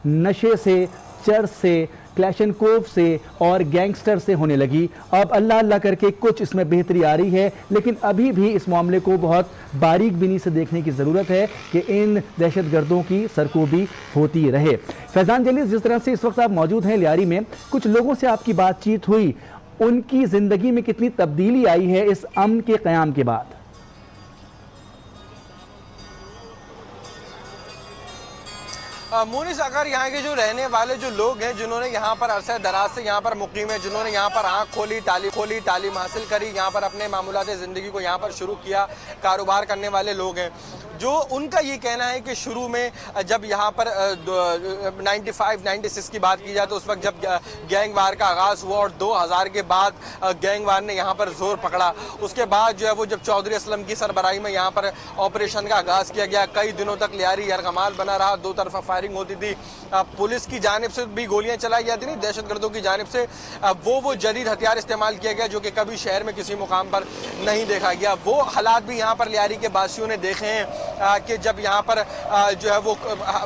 नशे से, चर्च से, क्लैशनकोव से और गैंगस्टर से होने लगी। अब अल्लाह अल्लाह करके कुछ इसमें बेहतरी आ रही है, लेकिन अभी भी इस मामले को बहुत बारीक बिनी से देखने की ज़रूरत है कि इन दहशतगर्दों की सरकोबी होती रहे। फैज़ान जलील, जिस तरह से इस वक्त आप मौजूद हैं लियारी में, कुछ लोगों से आपकी बातचीत हुई, उनकी ज़िंदगी में कितनी तब्दीली आई है इस अमन के क़याम के बाद? मोनिस, अगर यहाँ के जो रहने वाले जो लोग हैं, जिन्होंने यहाँ पर अरसे दराज से यहाँ पर मुकीम है, जिन्होंने यहाँ पर आँख खोली, तालीम हासिल करी, यहाँ पर अपने मामूलात ज़िंदगी को यहाँ पर शुरू किया, कारोबार करने वाले लोग हैं, जो उनका ये कहना है कि शुरू में जब यहाँ पर 95-96 की बात की जाए तो उस वक्त जब गैंग वार का आगाज़ हुआ और 2000 के बाद गैंग वार ने यहाँ पर जोर पकड़ा, उसके बाद जो है वो जब चौधरी असलम की सरबराही में यहाँ पर ऑपरेशन का आगाज़ किया गया, कई दिनों तक लियारी यरगमाल बना रहा, दो तरफा फायरिंग होती थी, पुलिस की जानिब से भी गोलियां चलाई जाती थी, दहशतगर्दों की जानिब से वो जदीद हथियार इस्तेमाल किया गया जो कि कभी शहर में किसी मुकाम पर नहीं देखा गया। वो हालात भी यहाँ पर लियारी के बासियों ने देखे हैं कि जब यहाँ पर जो है वो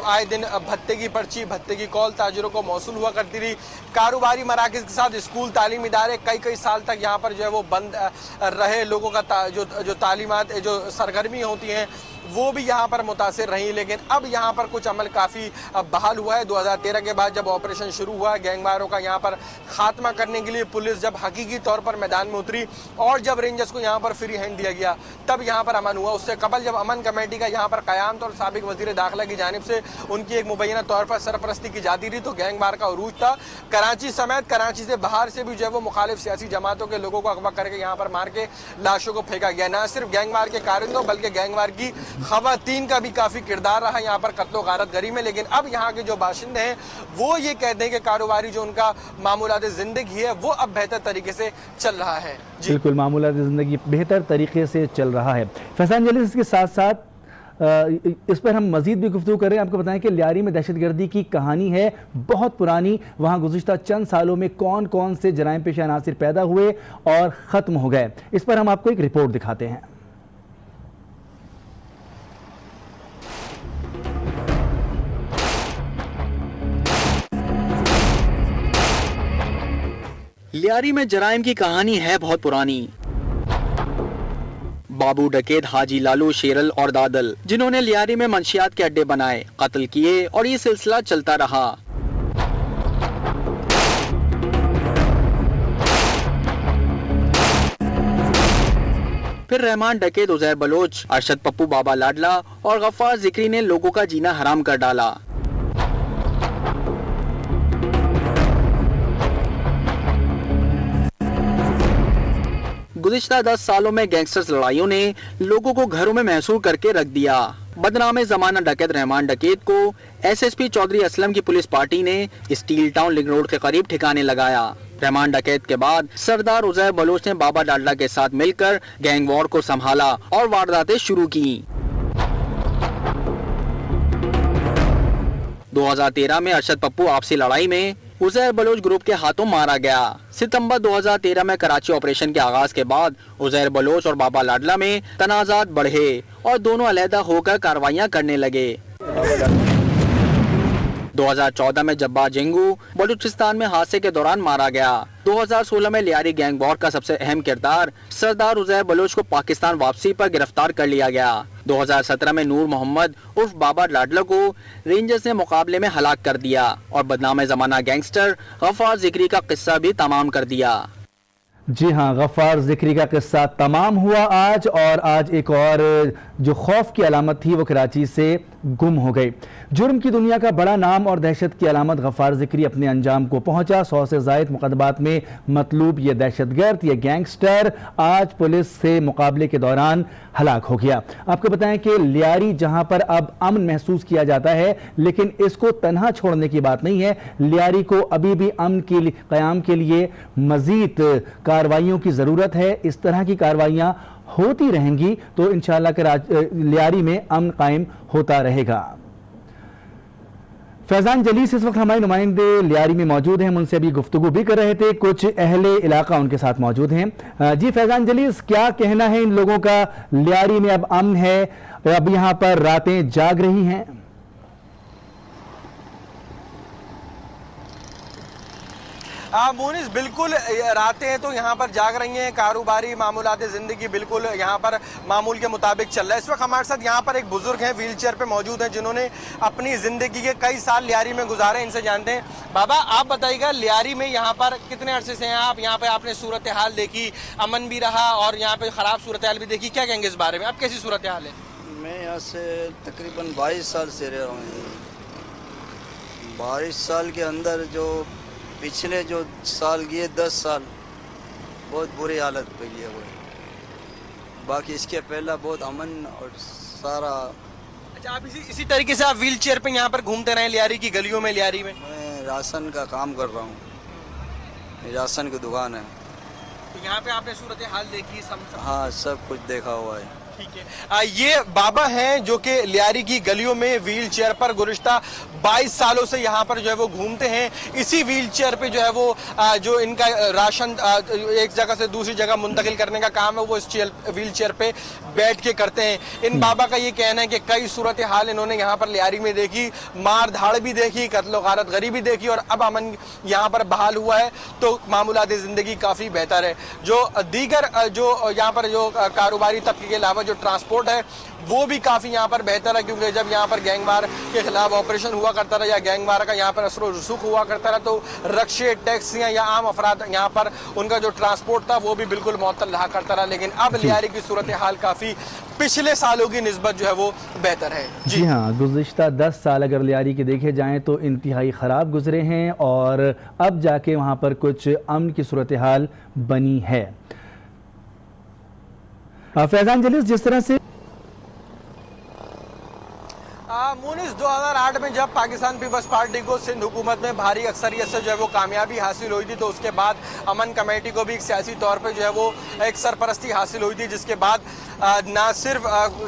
आए दिन भत्ते की पर्ची, भत्ते की कॉल ताजिरों को मौसूल हुआ करती थी, कारोबारी मराकज़ के साथ स्कूल तालीम इदारे कई साल तक यहाँ पर जो है वो बंद रहे, लोगों का जो तालीमात जो सरगर्मी होती हैं वो भी यहाँ पर मुतासिर रही, लेकिन अब यहाँ पर कुछ अमल काफ़ी बहाल हुआ है। 2013 के बाद जब ऑपरेशन शुरू हुआ, गैंगवारों का यहाँ पर खात्मा करने के लिए पुलिस जब हकीकी तौर पर मैदान में उतरी और जब रेंजर्स को यहाँ पर फ्री हैंड दिया गया, तब यहाँ पर अमन हुआ। उससे कबल जब अमन कमेटी का यहाँ पर क़याम था और साबिक वज़ीर दाखिला की जानिब से उनकी एक मुबैना तौर पर सरपरस्ती की जाती थी, तो गैंगवार का उरूज था। कराची समेत कराची से बाहर से भी जो है वो मुखालिफ सियासी जमातों के लोगों को अगवा करके यहाँ पर मार के लाशों को फेंका गया। न सिर्फ गैंगवार के कारिंदों बल्कि गैंगवार की खवातीन का भी काफ़ी किरदार रहा यहाँ पर कत्लो गारत गरी में। लेकिन अब यहाँ के जो बाशिंदे हैं वो ये कहते हैं कि कारोबारी जो उनका मामूलात ज़िंदगी है वो अब बेहतर तरीके से चल रहा है। बिल्कुल, मामूलात ज़िंदगी बेहतर तरीके से चल रहा है। फैज़ान जलील, इसके साथ साथ इस पर हम मजीद भी गुफ्तगू करें। आपको बताएं कि लियारी में दहशतगर्दी की कहानी है बहुत पुरानी। वहाँ गुज़िश्ता चंद सालों में कौन कौन से जराइम पेशा अनासिर पैदा हुए और ख़त्म हो गए, इस पर हम आपको एक रिपोर्ट दिखाते हैं। लियारी में जराइम की कहानी है बहुत पुरानी। बाबू डकैत, हाजी लालू, शेरल और दादल, जिन्होंने लियारी में मंशियात के अड्डे बनाए, कत्ल किए और ये सिलसिला चलता रहा। फिर रहमान डकैत, उज़ैर बलोच, अरशद पप्पू, बाबा लाडला और गफ्फार जिक्री ने लोगों का जीना हराम कर डाला। गुज़िश्ता 10 सालों में गैंगस्टर्स लड़ाइयों ने लोगों को घरों में महसूर करके रख दिया। बदनामे ज़माना डकैत रहमान डकैत को एसएसपी चौधरी असलम की पुलिस पार्टी ने स्टील टाउन लिंक रोड के करीब ठिकाने लगाया। रहमान डकैत के बाद सरदार उज़ैर बलोच ने बाबा डाडला के साथ मिलकर गैंग वॉर को संभाला और वारदातें शुरू की। 2013 में अरशद पप्पू आपसी लड़ाई में उज़ैर बलोच ग्रुप के हाथों मारा गया। सितंबर 2013 में कराची ऑपरेशन के आगाज के बाद उज़ैर बलोच और बाबा लाडला में तनाज़ात बढ़े और दोनों अलहदा होकर कार्रवाइयां करने लगे। 2014 में जब्बार जेंगू बलूचिस्तान में हादसे के दौरान मारा गया। 2016 में लियारी गैंग वॉर का सबसे अहम किरदार सरदार उज़ैर बलोच को पाकिस्तान वापसी पर गिरफ्तार कर लिया गया। 2017 में नूर मोहम्मद उर्फ बाबा लाडला को रेंजर्स ने मुकाबले में हलाक कर दिया और बदनामे ज़माना गैंगस्टर गफ्फार जिक्री का किस्सा भी तमाम कर दिया। जी हाँ, गफ्फार जिक्री का किस्सा तमाम हुआ आज, और आज एक और जो खौफ की अलामत थी वो कराची से गुम हो गई। जुर्म की दुनिया का बड़ा नाम और दहशत की अलामत गफ्फार जिक्री अपने अंजाम को पहुंचा। 100 से ज़ायद मुकदमात में मतलूब ये दहशतगर्द, ये गैंगस्टर आज पुलिस से मुकाबले के दौरान हलाक हो गया। आपको बताएं कि लियारी जहां पर अब अमन महसूस किया जाता है, लेकिन इसको तन्हा छोड़ने की बात नहीं है। लियारी को अभी भी अमन के क़याम के लिए मजीद कार्रवाइयों की ज़रूरत है। इस तरह की कार्रवाइयाँ होती रहेंगी तो इंशाअल्लाह लियारी में अमन कायम होता रहेगा। फैजान जलीस इस वक्त हमारे नुमाइंदे लियारी में मौजूद हैं, उनसे अभी गुफ्तगू भी कर रहे थे। कुछ अहले इलाका उनके साथ मौजूद हैं। जी फैजान जलीस, क्या कहना है इन लोगों का? लियारी में अब अमन है, अब यहाँ पर रातें जाग रही हैं? मोनिस, बिल्कुल रातें हैं तो यहाँ पर जाग रही हैं। कारोबारी मामूलात ज़िंदगी बिल्कुल यहाँ पर मामूल के मुताबिक चल रहा है। इस वक्त हमारे साथ यहाँ पर एक बुजुर्ग हैं, व्हील चेयर पर मौजूद हैं, जिन्होंने अपनी ज़िंदगी के कई साल लियारी में गुजारे। इनसे जानते हैं। बाबा, आप बताइएगा, लियारी में यहाँ पर कितने अरसे से हैं आप? यहाँ पर आपने सूरत हाल देखी, अमन भी रहा और यहाँ पर ख़राब सूरत हाल भी देखी, क्या कहेंगे इस बारे में? अब कैसी सूरत हाल है? मैं यहाँ से तकरीबन 22 साल से रह रहा हूँ। 22 साल के अंदर जो पिछले जो साल गए 10 साल बहुत बुरी हालत पे गया हुआ है। बाकी इसके पहला बहुत अमन और सारा। अच्छा, आप इसी तरीके से आप व्हील चेयर पे यहाँ पर घूमते रहे लियारी की गलियों में? लियारी में मैं राशन का काम कर रहा हूँ, राशन की दुकान है। तो यहाँ पे आपने सूरत हाल देखी? हाँ, सब कुछ देखा हुआ है। ठीक है। ये बाबा हैं जो कि लियारी की गलियों में व्हील चेयर पर गुज़िश्ता 22 सालों से यहाँ पर जो है वो घूमते हैं। इसी व्हील चेयर पे जो है वो जो इनका राशन एक जगह से दूसरी जगह मुंतकिल करने का काम है वो इस व्हील चेयर पे बैठ के करते हैं। इन बाबा का ये कहना है कि कई सूरत हाल इन्होंने यहाँ पर लियारी में देखी, मार धाड़ भी देखी, कत्ल गारत गरीबी देखी, और अब अमन यहाँ पर बहाल हुआ है तो मामूलात ज़िंदगी काफ़ी बेहतर है। जो दीगर जो यहाँ पर जो कारोबारी तबके के अलावा जो ट्रांसपोर्ट है वो भी काफ़ी यहाँ पर बेहतर है, क्योंकि जब यहाँ पर गैंगवार के खिलाफ ऑपरेशन हुआ करता रहा या गैंगवार का यहाँ पर असर रसूख हुआ करता रहा तो रक्शे, टैक्सियाँ या आम अफराद यहाँ पर उनका जो ट्रांसपोर्ट था वो भी बिल्कुल मुअत्तल रहा करता रहा। लेकिन अब लियारी की सूरत हाल काफ़ी पिछले सालों की निस्बत जो है वो बेहतर है। जी हाँ, गुज़िश्ता 10 साल अगर लियारी के देखे जाएँ तो इंतहाई ख़राब गुजरे हैं, और अब जाके वहाँ पर कुछ अमन की सूरत हाल बनी है। फैजान जलीस, जिस तरह से मोनिस 2008 में जब पाकिस्तान पीपल्स पार्टी को सिंध हुकूमत में भारी अक्सरियत से जो है वो कामयाबी हासिल हुई थी, तो उसके बाद अमन कमेटी को भी एक सियासी तौर पे जो है वो एक सरपरस्ती हासिल हुई थी, जिसके बाद ना सिर्फ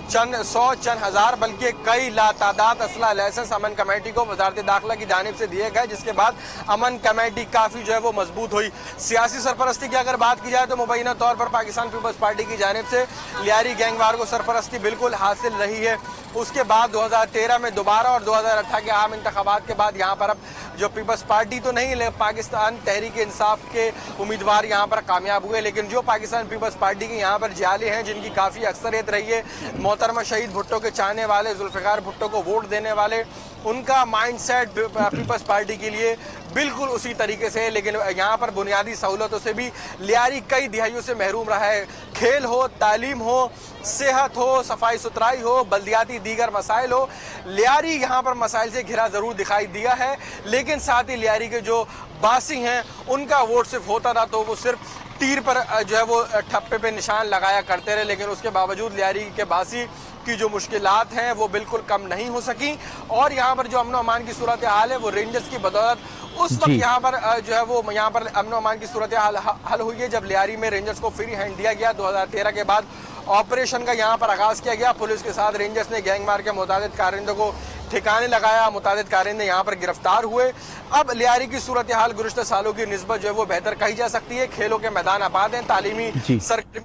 चंद 100 चंद हज़ार बल्कि कई लातादाद असला लाइसेंस अमन कमेटी को वजारत दाखिला की जानिब से दिए गए, जिसके बाद अमन कमेटी काफ़ी जो है वो मजबूत हुई। सियासी सरपरस्ती की अगर बात की जाए तो मुबैना तौर पर पाकिस्तान पीपल्स पार्टी की जानिब से लियारी गैंगवार को सरपरस्ती बिल्कुल हासिल रही है। उसके बाद 2013 में दोबारा और 2018 के आम इंतखाबात के बाद यहाँ पर अब जो पीपल्स पार्टी तो नहीं, लेकिन पाकिस्तान तहरीक इंसाफ के उम्मीदवार यहाँ पर कामयाब हुए, लेकिन जो पाकिस्तान पीपल्स पार्टी के यहाँ पर जाले हैं जिनकी काफ़ी अक्सरियत रही है, मोहतरमा शहीद भुट्टो के चाहने वाले, जुल्फ़िकार भुट्टो को वोट देने वाले, उनका माइंडसेट पीपल्स पार्टी के लिए बिल्कुल उसी तरीके से है। लेकिन यहाँ पर बुनियादी सहूलतों से भी लियारी कई दिहाइयों से महरूम रहा है। खेल हो, तालीम हो, सेहत हो, सफाई सुथराई हो, बल्दियाती दीगर मसाइल हो, लियारी यहाँ पर मसाइल से घिरा ज़रूर दिखाई दिया है। लेकिन साथ ही लियारी के जो बासी हैं उनका वोट सिर्फ होता था तो वो सिर्फ तीर पर जो है वो ठप्पे पे निशान लगाया करते रहे, लेकिन उसके बावजूद लियारी के बासी की जो मुश्किलात हैं वो बिल्कुल कम नहीं हो सकी। और यहाँ पर जो अमन अमान की सूरत हाल है वो रेंजर्स की बदौलत उस वक्त यहाँ पर जो है वो यहाँ पर अमन अमान की सूरत हाल हल हुई है जब लियारी में रेंजर्स को फ्री हैंड दिया गया। 2013 के बाद ऑपरेशन का यहाँ पर आगाज़ किया गया। पुलिस के साथ रेंजर्स ने गैंगवार के मुतादिद कारिंदों को ठिकाने लगाया, मुतादिद कारिंदे यहाँ पर गिरफ्तार हुए। अब लियारी की सूरत हाल गुज़िश्ता सालों की निस्बत जो है वो बेहतर कही जा सकती है। खेलों के मैदान आबाद हैं, तालीमी सरकारी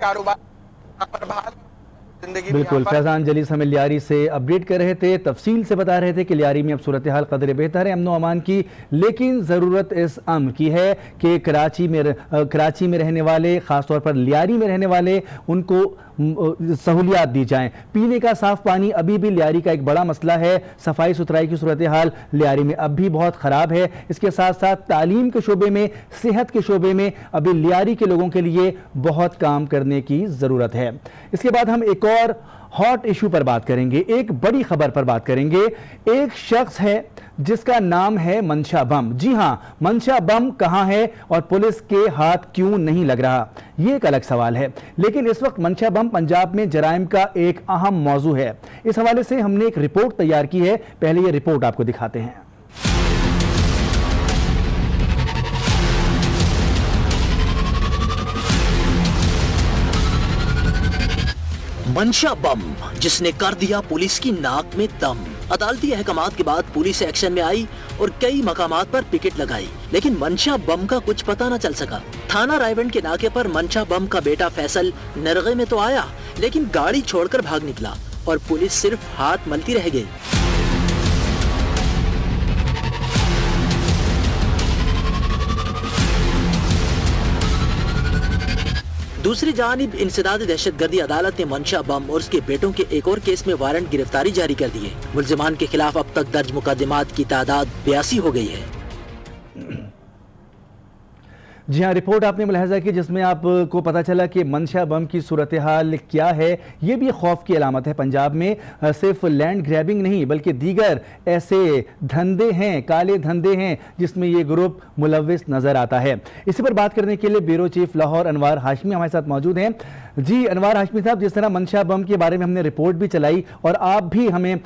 कारोबार यहाँ पर बहाल बिल्कुल, फैजान जलीस हमें लियारी से अपडेट कर रहे थे, तफसील से बता रहे थे कि लियारी में अब सूरत हाल कदर बेहतर है अमन अमान की, लेकिन ज़रूरत इस अम्न की है कि कराची में रहने वाले, ख़ासतौर पर लियारी में रहने वाले, उनको सहूलियात दी जाएं। पीने का साफ पानी अभी भी लियारी का एक बड़ा मसला है। सफाई सुथराई की सूरत हाल लियारी में अब भी बहुत ख़राब है। इसके साथ साथ तालीम के शोबे में, सेहत के शोबे में अभी लियारी के लोगों के लिए बहुत काम करने की ज़रूरत है। इसके बाद हम एक और हॉट इशू पर बात करेंगे, एक बड़ी खबर पर बात करेंगे। एक शख्स है जिसका नाम है मंशा बम। जी हां, मंशा बम कहां है और पुलिस के हाथ क्यों नहीं लग रहा, यह एक अलग सवाल है। लेकिन इस वक्त मंशा बम पंजाब में जराइम का एक अहम मौजू है। इस हवाले से हमने एक रिपोर्ट तैयार की है, पहले यह रिपोर्ट आपको दिखाते हैं। मंशा बम जिसने कर दिया पुलिस की नाक में दम। अदालती अहकामात के बाद पुलिस एक्शन में आई और कई मकामात पर पिकेट लगाई, लेकिन मंशा बम का कुछ पता न चल सका। थाना रायवंड के नाके पर मंशा बम का बेटा फैसल नरगे में तो आया, लेकिन गाड़ी छोड़कर भाग निकला और पुलिस सिर्फ हाथ मलती रह गई। दूसरी जानिब इंसदाद दहशतगर्दी अदालत ने मंशा बम और उसके बेटों के एक और केस में वारंट गिरफ्तारी जारी कर दिए। मुल्जिमान के खिलाफ अब तक दर्ज मुकदमात की तादाद 82 हो गई है। जी हाँ, रिपोर्ट आपने मुलाहजा की जिसमें आपको पता चला कि मंशा बम की सूरत हाल क्या है। ये भी खौफ की अलामत है। पंजाब में सिर्फ लैंड ग्रैबिंग नहीं बल्कि दीगर ऐसे धंधे हैं, काले धंधे हैं जिसमें ये ग्रुप मुलविस नज़र आता है। इसी पर बात करने के लिए ब्यूरो चीफ लाहौर अनवार हाशमी हमारे साथ मौजूद हैं। जी अनवार हाशमी साहब, जिस तरह मंशा बम के बारे में हमने रिपोर्ट भी चलाई और आप भी हमें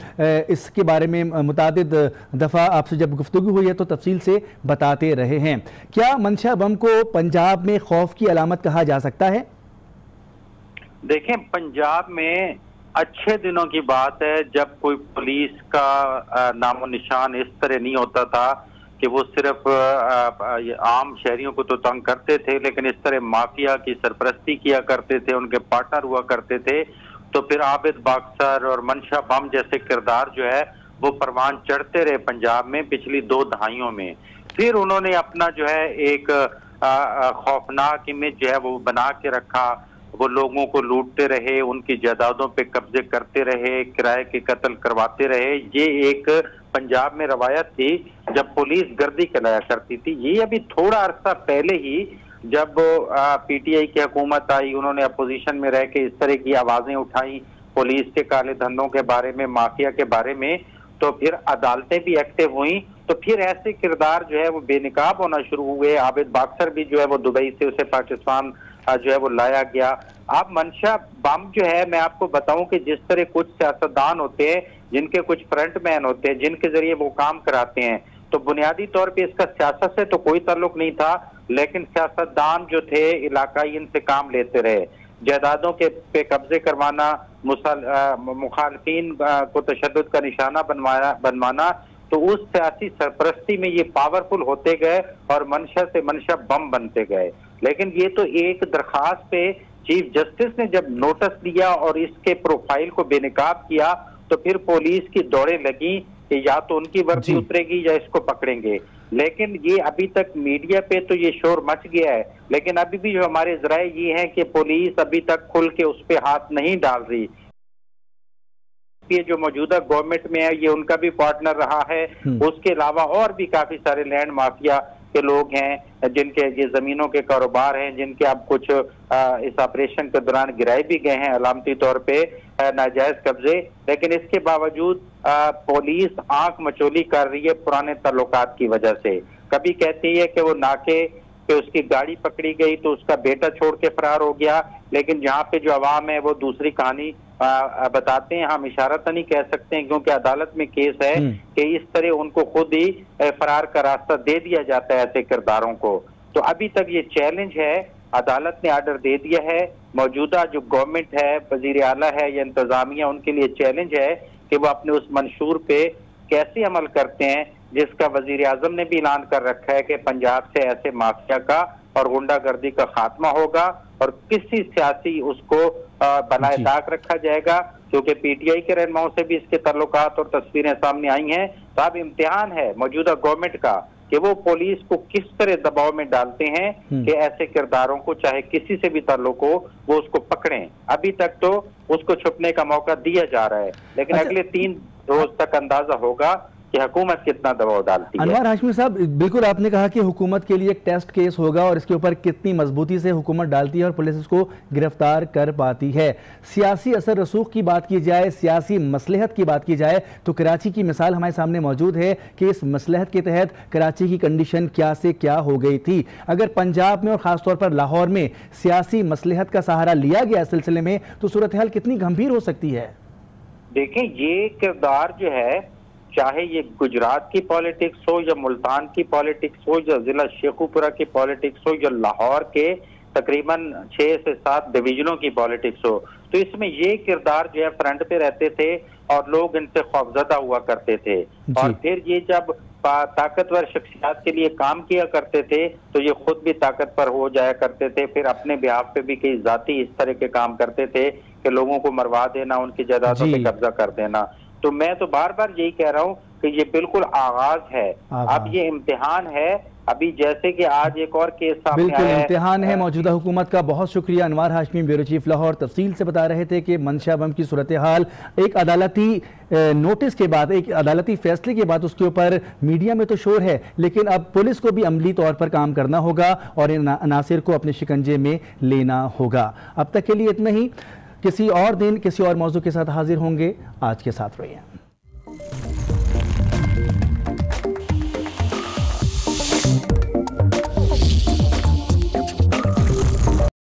इसके बारे में मुतादिद दफ़ा आपसे जब गुफ्तगू हुई है तो तफसील से बताते रहे हैं, क्या मंशा बम को पंजाब में खौफ की अलामत कहा जा सकता है? देखें, पंजाब में अच्छे दिनों की बात है जब कोई पुलिस का नामो निशान इस तरह नहीं होता था कि वो सिर्फ आम शहरियों को तो तंग करते थे, लेकिन इस तरह माफिया की सरपरस्ती किया करते थे, उनके पार्टनर हुआ करते थे। तो फिर आबिद बाक्सर और मंशा बम जैसे किरदार जो है वो परवान चढ़ते रहे पंजाब में पिछली 2 दहाइयों में। फिर उन्होंने अपना जो है एक खौफनाक इमेज जो है वो बना के रखा। वो लोगों को लूटते रहे, उनकी जायदादों पे कब्जे करते रहे, किराए के कत्ल करवाते रहे। ये एक पंजाब में रवायत थी जब पुलिस गर्दी कराया करती थी। ये अभी थोड़ा अरसा पहले ही जब पीटीआई की हुकूमत आई, उन्होंने अपोजिशन में रह के इस तरह की आवाजें उठाई पुलिस के काले धंधों के बारे में, माफिया के बारे में, तो फिर अदालतें भी एक्टिव हुई। तो फिर ऐसे किरदार जो है वो बेनकाब होना शुरू हुए। आबिद बाक्सर भी जो है वो दुबई से उसे पाकिस्तान जो है वो लाया गया। अब मंशा बम जो है, मैं आपको बताऊं कि जिस तरह कुछ सियासतदान होते हैं जिनके कुछ फ्रंटमैन होते हैं जिनके जरिए वो काम कराते हैं, तो बुनियादी तौर पे इसका सियासत से तो कोई ताल्लुक नहीं था, लेकिन सियासतदान जो थे इलाकाई इनसे काम लेते रहे। जायदादों के पे कब्जे करवाना, मुखालफिन को तशद्दुद का निशाना बनवाना, तो उस सियासी सरपरस्ती में ये पावरफुल होते गए और मंशा से मंशा बम बनते गए। लेकिन ये तो एक दरखास्त पे चीफ जस्टिस ने जब नोटिस दिया और इसके प्रोफाइल को बेनकाब किया, तो फिर पुलिस की दौड़ें लगी कि या तो उनकी वर्दी उतरेगी या इसको पकड़ेंगे। लेकिन ये अभी तक मीडिया पे तो ये शोर मच गया है, लेकिन अभी भी जो हमारे जराए ये हैं कि पुलिस अभी तक खुल के उस पे हाथ नहीं डाल रही। ये जो मौजूदा गवर्नमेंट में है ये उनका भी पार्टनर रहा है। उसके अलावा और भी काफी सारे लैंड माफिया के लोग हैं जिनके ये जमीनों के कारोबार हैं, जिनके अब कुछ इस ऑपरेशन के दौरान गिराए भी गए हैं अलामती तौर पे नाजायज कब्जे। लेकिन इसके बावजूद पुलिस आंख मचोली कर रही है पुराने ताल्लुकात की वजह से। कभी कहती है कि वो नाके पे उसकी गाड़ी पकड़ी गई तो उसका बेटा छोड़ के फरार हो गया, लेकिन जहाँ पे जो अवाम है वो दूसरी कहानी बताते हैं। हम इशारत नहीं कह सकते हैं क्योंकि अदालत में केस है कि इस तरह उनको खुद ही फरार का रास्ता दे दिया जाता है ऐसे किरदारों को। तो अभी तक ये चैलेंज है, अदालत ने आर्डर दे दिया है, मौजूदा जो गवर्नमेंट है, वजीर आला है या इंतजामिया, उनके लिए चैलेंज है कि वो अपने उस मंशूर पे कैसे अमल करते हैं जिसका वजीर आजम ने भी ऐलान कर रखा है कि पंजाब से ऐसे माफिया का और गुंडागर्दी का खात्मा होगा और किसी सियासी उसको बनाए दाग रखा जाएगा, क्योंकि पीटीआई के रहनुमाओं से भी इसके ताल्लुकात और तस्वीरें सामने आई हैं। तो अब इम्तिहान है मौजूदा गवर्नमेंट का कि वो पुलिस को किस तरह दबाव में डालते हैं कि ऐसे किरदारों को चाहे किसी से भी ताल्लुक हो वो उसको पकड़ें। अभी तक तो उसको छुपने का मौका दिया जा रहा है, लेकिन अगले 3 रोज तक अंदाजा होगा कि हुकूमत कितना दबाव डालती है। अनवर हाशमी साहब, बिल्कुल आपने कहा कि हुकूमत के लिए एक टेस्ट केस होगा और इसके ऊपर कितनी मजबूती से हुकूमत डालती है और पुलिस इसको गिरफ्तार कर पाती है। सियासी असर रसूख की बात की जाए, सियासी मसलहत की बात की जाए तो कराची की मिसाल हमारे सामने मौजूद है कि इस मसलहत के तहत कराची की कंडीशन क्या से क्या हो गई थी। अगर पंजाब में और ख़ासतौर पर लाहौर में सियासी मसलहत का सहारा लिया गया इस सिलसिले में तो सूरत हाल कितनी गंभीर हो सकती है? देखें, ये किरदार जो है, चाहे ये गुजरात की पॉलिटिक्स हो या मुल्तान की पॉलिटिक्स हो या जिला शेखुपुरा की पॉलिटिक्स हो या लाहौर के तकरीबन 6 से 7 डिवीजनों की पॉलिटिक्स हो, तो इसमें ये किरदार जो है फ्रंट पे रहते थे और लोग इनसे खौफजदा हुआ करते थे। और फिर ये जब ताकतवर शख्सियत के लिए काम किया करते थे तो ये खुद भी ताकतवर हो जाया करते थे, फिर अपने बिहाफ पे भी कई जाती इस तरह के काम करते थे कि लोगों को मरवा देना, उनकी जायदादों पे कब्जा कर देना। तो मैं तो बार बार यही कह रहा हूँ कि ये बिल्कुल आगाज है, अब ये इम्तिहान है। अभी जैसे कि आज एक और केस सामने आया है, इम्तिहान है मौजूदा हुकूमत का। बहुत शुक्रिया अनवर हाशमी, ब्यूरो चीफ लाहौर, तफसील से बता रहे थे कि मंशा बम की सूरत हाल एक अदालती नोटिस के बाद, एक अदालती फैसले के बाद उसके ऊपर मीडिया में तो शोर है, लेकिन अब पुलिस को भी अमली तौर पर काम करना होगा और इन अनासिर को अपने शिकंजे में लेना होगा। अब तक के लिए इतना ही। किसी और दिन किसी और मौजू के साथ हाजिर होंगे। आज के साथ रहिए।